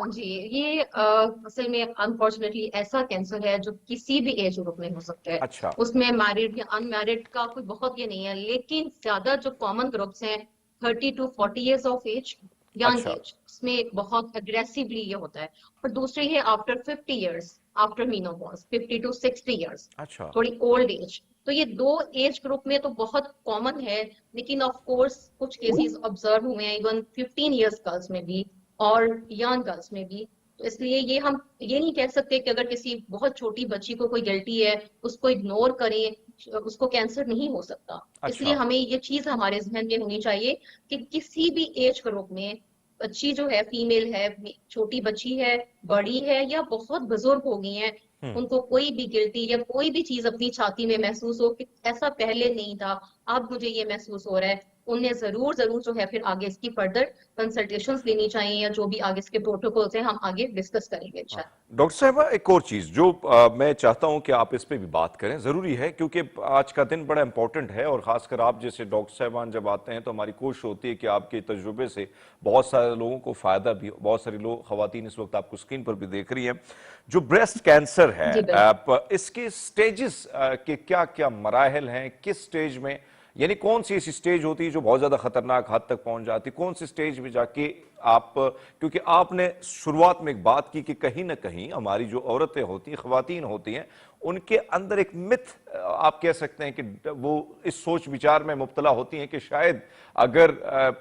जी, ये असल में अनफॉर्चुनेटली ऐसा कैंसर है जो किसी भी एज ग्रुप में हो सकता है। अच्छा उसमें मैरिड या अनमैरिड का कोई बहुत ये नहीं है, लेकिन ज्यादा जो कॉमन ग्रुप्स हैं 30 to 40 years of age, young अच्छा एज, उसमें बहुत अग्रेसिवली ये होता है। और दूसरी है after 50 years, after menopause 50 to 60 years, अच्छा थोड़ी ओल्ड एज। तो ये दो एज ग्रुप में तो बहुत कॉमन है, लेकिन ऑफ कोर्स कुछ केसेस ऑब्जर्व हुए हैं इवन 15 years गर्ल्स में भी और यंग गर्ल्स में भी। तो इसलिए ये हम ये नहीं कह सकते कि अगर किसी बहुत छोटी बच्ची को कोई गिल्टी है उसको इग्नोर करें, उसको कैंसर नहीं हो सकता। इसलिए अच्छा हमें ये चीज हमारे जहन में होनी चाहिए कि किसी भी एज ग्रुप में बच्ची जो है, फीमेल है, छोटी बच्ची है, बड़ी है या बहुत बुजुर्ग हो गई है, उनको कोई भी गिल्टी या कोई भी चीज अपनी छाती में महसूस हो कि ऐसा पहले नहीं था, अब मुझे ये महसूस हो रहा है, उन्हें जरूर जो है फिर आगे इसकी फर्दर कंसल्टेशंस लेनी चाहिए, या जो भी आगे इसके प्रोटोकॉल्स हैं हम आगे डिस्कस करेंगे इंशाल्लाह। डॉक्टर साहब, एक और चीज जो मैं चाहता हूं कि आप इस पे भी बात करें, जरूरी है क्योंकि आज का दिन बड़ा इंपॉर्टेंट है, और खासकर आप जैसे डॉक्टर साहबान जब आते हैं तो हमारी कोशिश होती है कि आपके तजुर्बे से बहुत सारे लोगों को फायदा भी हो। बहुत सारी लोग, खवातीन इस वक्त आपको स्क्रीन पर भी देख रही हैं, जो ब्रेस्ट कैंसर है, इसके स्टेजेस के क्या क्या मराहल हैं, किस स्टेज में, यानी कौन सी ऐसी स्टेज होती है जो बहुत ज्यादा खतरनाक हद तक पहुंच जाती है, कौन सी स्टेज में जाके आप, क्योंकि आपने शुरुआत में एक बात की कि कहीं ना कहीं हमारी जो औरतें होती हैं, खवातीन होती हैं, उनके अंदर एक मिथ आप कह सकते हैं कि वो इस सोच विचार में मुब्तला होती हैं कि शायद अगर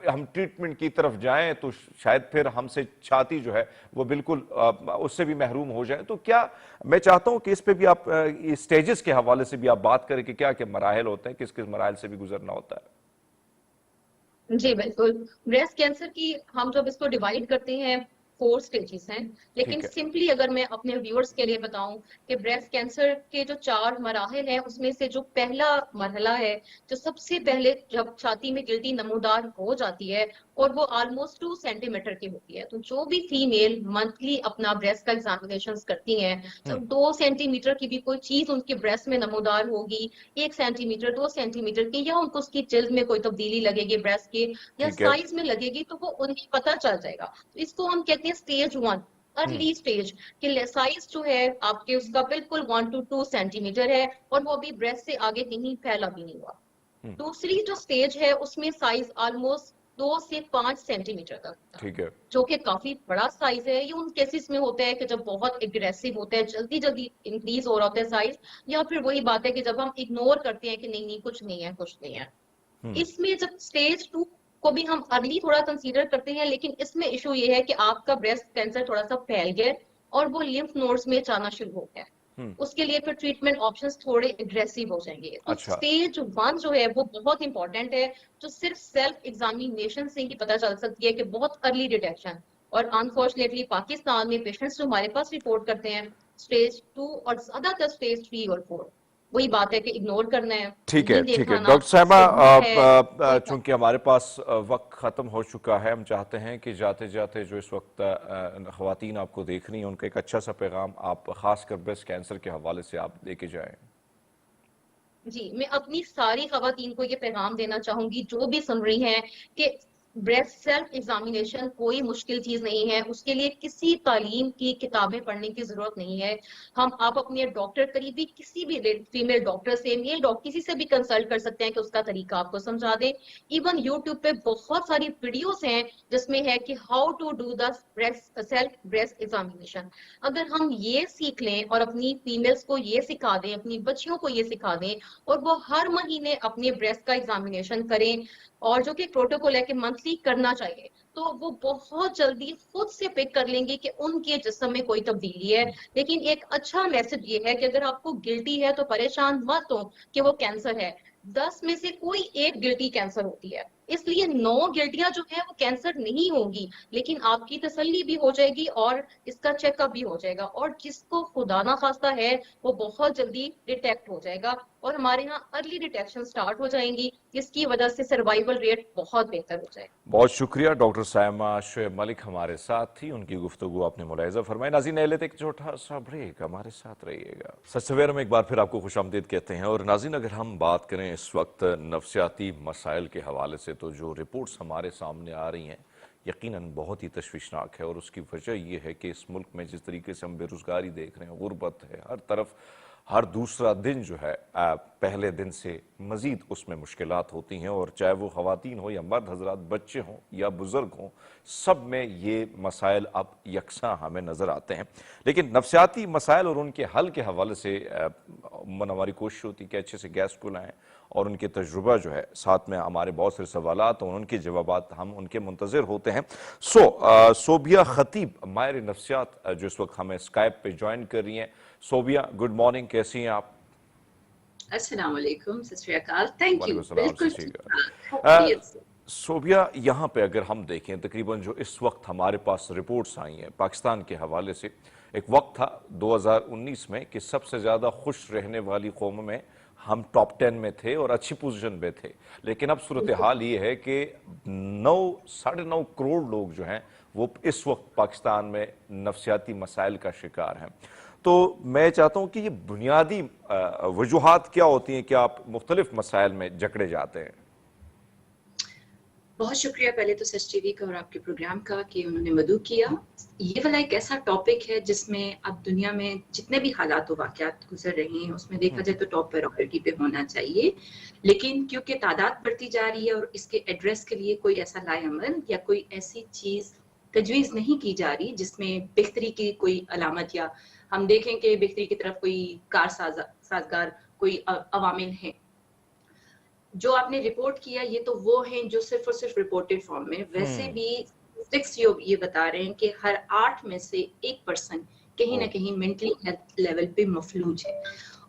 हम ट्रीटमेंट की तरफ जाएं तो शायद फिर हमसे छाती जो है वो बिल्कुल उससे भी महरूम हो जाए। तो क्या मैं चाहता हूं कि इस पे भी आप स्टेजेस के हवाले से भी आप बात करें कि क्या क्या मराहल होते हैं, किस किस मराहल से भी गुजरना होता है। जी बिल्कुल, ब्रेस्ट कैंसर की हम जब इसको डिवाइड करते हैं 4 स्टेजेस हैं, लेकिन सिंपली अगर मैं अपने व्यूअर्स के लिए बताऊं कि ब्रेस्ट कैंसर के जो 4 मराहल हैं उसमें से जो पहला मरहला है, जो सबसे पहले जब छाती में गिल्टी नमूदार हो जाती है और वो ऑलमोस्ट 2 सेंटीमीटर की होती है, तो जो भी फीमेल मंथली अपना ब्रेस्ट का एग्जामिनेशन करती हैं, जब 2 सेंटीमीटर की भी कोई चीज उनके ब्रेस्ट में नमूदार होगी, 1 सेंटीमीटर 2 सेंटीमीटर की, या उनको उसकी जिल्द में कोई तब्दीली लगेगी ब्रेस्ट के या साइज में लगेगी, तो वो उन्हें पता चल जाएगा। तो इसको हम कहते हैं स्टेज 1 अर्ली स्टेज कि साइज जो है आपके उसका बिल्कुल 1 to 2 सेंटीमीटर है और वो भी ब्रेस्ट से आगे कहीं फैला भी नहीं हुआ। दूसरी जो स्टेज है उसमें साइज ऑलमोस्ट 2 से 5 सेंटीमीटर तक था, ठीक है, जो कि काफी बड़ा साइज है। ये उन केसेस में होता है कि जब बहुत एग्रेसिव होता है, जल्दी जल्दी इंक्रीज हो रहा होता है साइज, या फिर वही बात है कि जब हम इग्नोर करते हैं कि नहीं नहीं कुछ नहीं है कुछ नहीं है। इसमें जब स्टेज 2 को भी हम अर्ली थोड़ा कंसीडर करते हैं, लेकिन इसमें इशू ये है कि आपका ब्रेस्ट कैंसर थोड़ा सा फैल गया और वो लिम्फ नोड्स में जाना शुरू हो गया। उसके लिए फिर ट्रीटमेंट ऑप्शंस थोड़े एग्रेसिव हो जाएंगे। तो अच्छा, स्टेज 1 जो है वो बहुत इंपॉर्टेंट है, जो सिर्फ सेल्फ एग्जामिनेशन से ही पता चल सकती है कि बहुत अर्ली डिटेक्शन। और अनफॉर्चुनेटली पाकिस्तान में पेशेंट्स जो हमारे पास रिपोर्ट करते हैं स्टेज 2 और ज्यादातर स्टेज 3 और 4, वही बात है कि इग्नोर करना है, ठीक है, नहीं ठीक है। देखना, डॉक्टर साहिबा, है। चूंकि हमारे पास वक्त ख़त्म हो चुका है, हम चाहते हैं कि जाते जाते जो इस वक्त ख़वातीन आपको देख रही हैं उनका एक अच्छा सा पैगाम आप खासकर ब्रेस्ट कैंसर के हवाले से आप लेके जाएं। जी, मैं अपनी सारी ख़वातीन को ये पैगाम देना चाहूंगी जो भी सुन रही हैं कि ब्रेस्ट सेल्फ एग्जामिनेशन कोई मुश्किल चीज नहीं है, उसके लिए किसी तालीम की किताबें पढ़ने की जरूरत नहीं है। आप अपने डॉक्टर, करीबी किसी भी फीमेल डॉक्टर से, मेल डॉक्टर, किसी से भी कंसल्ट कर सकते हैं कि उसका तरीका आपको समझा दे। इवन यूट्यूब पे बहुत सारी वीडियोस हैं जिसमें है कि how to do the self breast examination. अगर हम ये सीख लें और अपनी फीमेल्स को ये सिखा दें, अपनी बच्चियों को ये सिखा दें, और वो हर महीने अपने ब्रेस्ट का एग्जामिनेशन करें, और जो कि प्रोटोकॉल है कि मंथली करना चाहिए, तो वो बहुत जल्दी खुद से पिक कर लेंगे कि उनके जिस्म में कोई तब्दीली है। लेकिन एक अच्छा मैसेज ये है कि अगर आपको गिल्टी है तो परेशान मत हो कि वो कैंसर है। 10 में से कोई एक गिल्टी कैंसर होती है, इसलिए 9 गिल्टियां जो है वो कैंसर नहीं होंगी, लेकिन आपकी तसल्ली भी हो जाएगी और इसका चेकअप भी हो जाएगा। और जिसको खुदा ना खास्ता है वो बहुत जल्दी डिटेक्ट हो जाएगा और हमारे यहाँ अर्ली डिटेक्शन स्टार्ट हो जाएंगी, जिसकी वजह से सर्वाइवल रेट बहुत बेहतर हो जाएगा। बहुत शुक्रिया। डॉक्टर सायमा शुएब मलिक हमारे साथ थी, उनकी गुफ्तगू आपने मुलाहिजा फरमाई। नाज़रीन, लेते एक छोटा सा ब्रेक, हमारे साथ रहिएगा। सच सवेरा में एक बार फिर आपको खुशामदीद कहते हैं। और नाज़रीन, अगर हम बात करें इस वक्त नफ्सियाती मसाइल के हवाले से, तो जो रिपोर्ट्स हमारे सामने आ रही हैं यकीनन बहुत ही तशवीशनाक है। और उसकी वजह यह है कि इस मुल्क में जिस तरीके से हम बेरोज़गारी देख रहे हैं, गुर्बत है हर तरफ, हर दूसरा दिन जो है पहले दिन से मज़ीद उसमें मुश्किलात होती हैं। और चाहे वो ख़वातीन हो या मर्द हजरात, बच्चे हों या बुज़ुर्ग हों, सब में ये मसाइल अब यकसा हमें नज़र आते हैं। लेकिन नफ्सियाती मसाइल और उनके हल के हवाले से हमारी कोशिश होती है कि अच्छे से गेस्ट को लाएँ और उनके तजुर्बा जो है, साथ में हमारे बहुत सारे सवालात और उनके जवाबात हम उनके मुंतज़िर होते हैं। सोबिया खतीब माहिर नफ्सियात जो इस वक्त हमें स्काइप पे ज्वाइन कर रही हैं। सोबिया, गुड मॉर्निंग, कैसी हैं आप? अस्सलाम वालेकुम, सत श्री अकाल, थैंक यू। वालेकुम बिल्कुल सलाम। सोबिया, यहाँ पे अगर हम देखें, तकरीबन जो इस वक्त हमारे पास रिपोर्ट्स आई हैं पाकिस्तान के हवाले से, एक वक्त था 2019 में कि सबसे ज़्यादा खुश रहने वाली कौमों में हम टॉप 10 में थे और अच्छी पोजीशन में थे। लेकिन अब सूरत हाल ये है कि 9.5 करोड़ लोग जो हैं वो इस वक्त पाकिस्तान में नफ्सियाती मसाइल का शिकार हैं। तो मैं चाहता हूं कि ये बुनियादी वजूहात क्या होती हैं कि आप मुख्तलिफ मसाइल में जकड़े जाते हैं? बहुत शुक्रिया पहले तो सच टीवी का और आपके प्रोग्राम का कि उन्होंने मदऊ किया। ये वाला एक ऐसा टॉपिक है जिसमें अब दुनिया में जितने भी हालात व वाक़यात गुजर रहे हैं उसमें देखा जाए तो टॉप प्रायोरिटी पे होना चाहिए। लेकिन क्योंकि तादाद बढ़ती जा रही है और इसके एड्रेस के लिए कोई ऐसा लाएअमल या कोई ऐसी चीज तजवीज़ नहीं की जा रही जिसमें बेहतरी की कोई अलामत या हम देखें कि बेहतरी की तरफ कोई साजगार कोई अवामिल हैं। जो आपने रिपोर्ट किया ये तो वो हैं जो सिर्फ और सिर्फ रिपोर्टेड फॉर्म में, वैसे भी स्टैटिस्टिक्स ये बता रहे हैं कि हर 8 में से 1% कहीं ना कहीं मेंटली हेल्थ लेवल पे मफलूज है।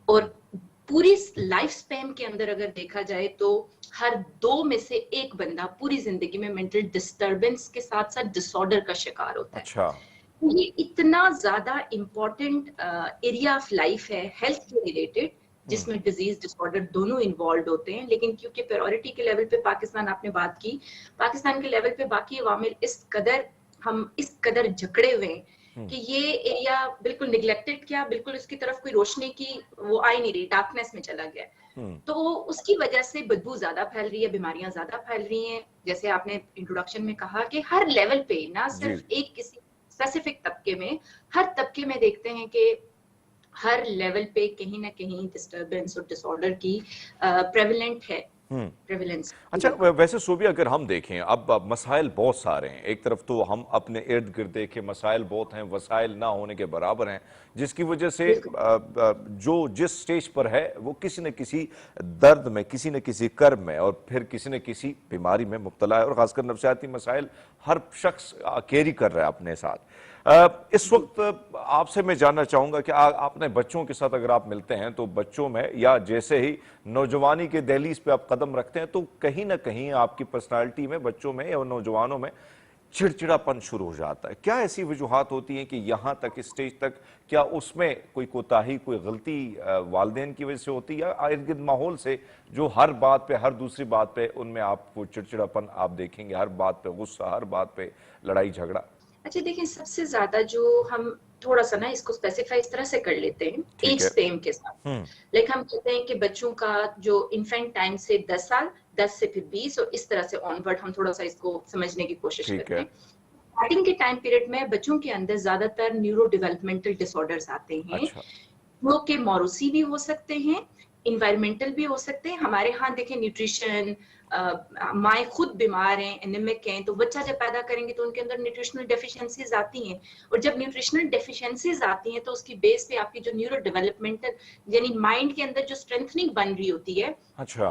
और पूरी लाइफ स्पैन के अंदर अगर देखा जाए तो हर 2 में से 1 बंदा पूरी जिंदगी में मेंटल डिस्टर्बेंस के साथ साथ डिसऑर्डर का शिकार होता है। अच्छा। ये इतना ज्यादा इम्पोर्टेंट एरिया ऑफ लाइफ है हेल्थ के रिलेटेड, जिसमें डिजीज डिसऑर्डर दोनों इन्वॉल्व होते हैं। लेकिन क्योंकि प्रायोरिटी के लेवल पे पाकिस्तान, आपने बात की, पाकिस्तान के लेवल पे बाकी अवामिल हम इस कदर जकड़े हुए हैं कि ये एरिया बिल्कुल निगलेक्टेड, क्या बिल्कुल इसकी तरफ कोई रोशनी की वो आ ही नहीं रही, डार्कनेस में चला गया। तो उसकी वजह से बदबू ज्यादा फैल रही है, बीमारियां ज्यादा फैल रही हैं। जैसे आपने इंट्रोडक्शन में कहा कि हर लेवल पे, ना सिर्फ एक किसी स्पेसिफिक तबके में, हर तबके में देखते हैं कि हर लेवल पे कहीं ना कहीं डिस्टर्बेंस और डिसऑर्डर की प्रेवलेंट है, प्रेवलेंस। अच्छा, वैसे सोबिया अगर हम देखें अब मसाइल बहुत सारे हैं। एक तरफ तो हम अपने इर्द गिर्द देखें मसाइल बहुत हैं, वसाइल ना होने के बराबर हैं, जिसकी वजह से जो जिस स्टेज पर है वो किसी न किसी दर्द में, किसी न किसी कर्ब में और फिर किसी न किसी बीमारी में मुब्तला है, और खासकर नफ्सियाती मसाइल हर शख्स कैरी कर रहा है अपने साथ। इस वक्त आपसे मैं जानना चाहूंगा कि अपने बच्चों के साथ अगर आप मिलते हैं तो बच्चों में या जैसे ही नौजवानी के दहलीज पे आप कदम रखते हैं तो कहीं ना कहीं आपकी पर्सनालिटी में, बच्चों में या नौजवानों में चिड़चिड़ापन शुरू हो जाता है। क्या ऐसी वजूहात होती हैं कि यहाँ तक, इस स्टेज तक, क्या उसमें कोई कोताही, कोई गलती वालिदैन की वजह से होती है या इर्द गिर्द माहौल से, जो हर बात पे, हर दूसरी बात पे उनमें आपको चिड़चिड़ापन आप देखेंगे, हर बात पे गुस्सा, हर बात पे लड़ाई झगड़ा? अच्छा देखिए, सबसे ज्यादा जो हम थोड़ा सा ना इसको स्पेसिफाई इस तरह से कर लेते हैं एज स्पेम के साथ। लाइक हम कहते हैं कि बच्चों का जो इन्फेंट टाइम से 10 साल, 10 से फिर 20 और इस तरह से ऑनवर्ड हम थोड़ा सा इसको समझने की कोशिश करते हैं। स्टार्टिंग के टाइम पीरियड में बच्चों के अंदर ज्यादातर न्यूरो डेवलपमेंटल डिसऑर्डर्स आते हैं। अच्छा। वो के मौरूसी भी हो सकते हैं, इन्वायरमेंटल भी हो सकते हैं। हमारे यहाँ देखें न्यूट्रिशन, माएँ खुद बीमार हैं, एनीमिक हैं, तो बच्चा जब पैदा करेंगे तो उनके अंदर न्यूट्रिशनल डेफिशिएंसीज आती हैं, और जब न्यूट्रिशनल डेफिशिएंसीज आती हैं तो उसकी बेस पे आपकी जो न्यूरो डेवलपमेंटल यानी माइंड के अंदर जो स्ट्रेंथनिंग बन रही होती है। अच्छा।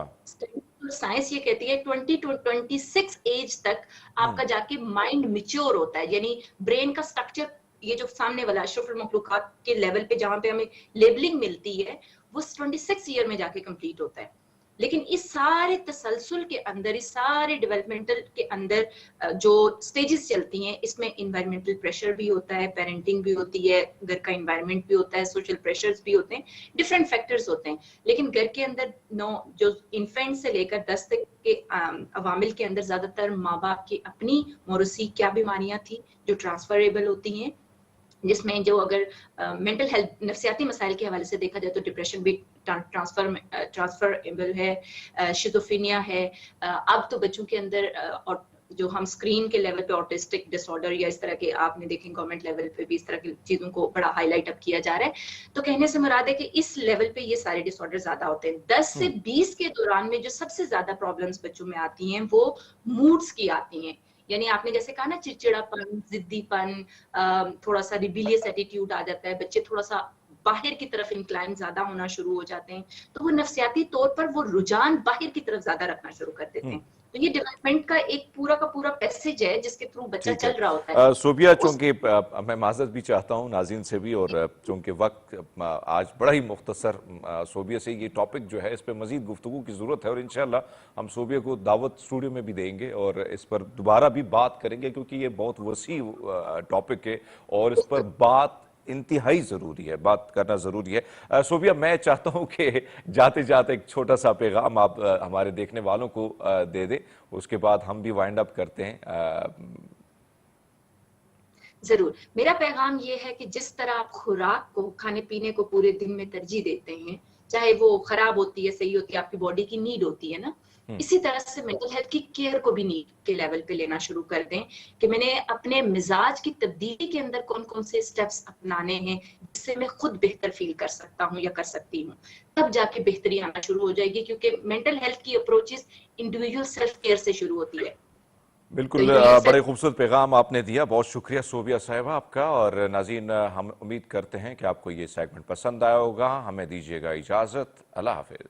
साइंस ये कहती है 20 to 26 एज तक आपका जाके माइंड मैच्योर होता है, यानी ब्रेन का स्ट्रक्चर, ये जो सामने वाला अशरफुल मखलूकात के लेवल पे जहां पे हमें लेबलिंग मिलती है वो 26 ईयर में जाके कंप्लीट होता है। लेकिन इस सारे तसलसल के अंदर, इस सारे डेवलपमेंटल के अंदर जो स्टेजेस चलती हैं, इसमें इन्वायरमेंटल प्रेशर भी होता है, पेरेंटिंग भी होती है, घर का इन्वायरमेंट भी होता है, सोशल प्रेशर्स भी होते हैं, डिफरेंट फैक्टर्स होते हैं। लेकिन घर के अंदर जो इन्फेंट से लेकर 10 तक के अवामिल के अंदर ज्यादातर माँ बाप की अपनी मौरूसी क्या बीमारियां थी जो ट्रांसफरेबल होती हैं, जिसमें जो अगर मेंटल हेल्थ, नफ्सियाती मसाइल के हवाले से देखा जाए तो डिप्रेशन भी ट्रांसफरेबल है, शिज़ोफ्रेनिया है। अब तो बच्चों के अंदर और जो हम स्क्रीन के लेवल पे ऑटिस्टिक डिसऑर्डर या इस तरह के आपने देखें गवर्नमेंट लेवल पे भी इस तरह की चीजों को बड़ा हाईलाइट अब किया जा रहा है। तो कहने से मुराद है कि इस लेवल पे ये सारे डिसऑर्डर ज्यादा होते हैं। 10 से 20 के दौरान में जो सबसे ज्यादा प्रॉब्लम्स बच्चों में आती हैं वो मूड्स की आती हैं, यानी आपने जैसे कहा ना चिड़चिड़ापन, जिद्दीपन, थोड़ा सा रिबिलियस एटीट्यूड आ जाता है, बच्चे थोड़ा सा बाहर की तरफ इंक्लाइन ज्यादा होना शुरू हो जाते हैं, तो वो नफ्सियाती तौर पर वो रुझान बाहर की तरफ ज्यादा रखना शुरू कर देते हैं। तो ये डेवलपमेंट का एक पूरा का पूरा पैसेज है जिसके थ्रू बच्चा चल रहा होता है। सोबिया, चूंकि मैं माजरत भी चाहता हूँ नाज़रीन से भी, और चूंकि वक्त आज बड़ा ही मुख्तसर, सोबिया से ये टॉपिक जो है इस पर मजीद गुफ्तगू की ज़रूरत है, और इंशाल्लाह हम सोबिया को दावत स्टूडियो में भी देंगे और इस पर दोबारा भी बात करेंगे, क्योंकि ये बहुत वसी टॉपिक है और इस पर बात इंतहाई ज़रूरी है, बात करना ज़रूरी है। सोबिया, मैं चाहता हूं कि जाते जाते एक छोटा सा पैगाम आप हमारे देखने वालों को दे दें, उसके बाद हम भी वाइंड अप करते हैं। जरूर, मेरा पैगाम ये है कि जिस तरह आप खुराक को, खाने पीने को पूरे दिन में तरजीह देते हैं, चाहे वो खराब होती है, सही होती है, आपकी बॉडी की नीड होती है ना, इसी तरह से मेंटल हेल्थ की केयर को भी नीड के लेवल पे लेना शुरू कर दें कि मैंने अपने मिजाज की तब्दीली के अंदर कौन कौन से स्टेप्स अपनाने हैं जिससे मैं खुद बेहतर फील कर सकता हूँ या कर सकती हूँ, तब जाके बेहतरी आना शुरू हो जाएगी, क्योंकि मेंटल हेल्थ की अप्रोचेस इंडिविजुअल सेल्फ केयर से शुरू होती है। बिल्कुल, बड़े खूबसूरत पैगाम आपने दिया, बहुत शुक्रिया सोबिया साहिबा आपका। और नाज़रीन, हम उम्मीद करते हैं कि आपको ये सेगमेंट पसंद आया होगा। हमें दीजिएगा इजाज़त, अल्लाह हाफिज़।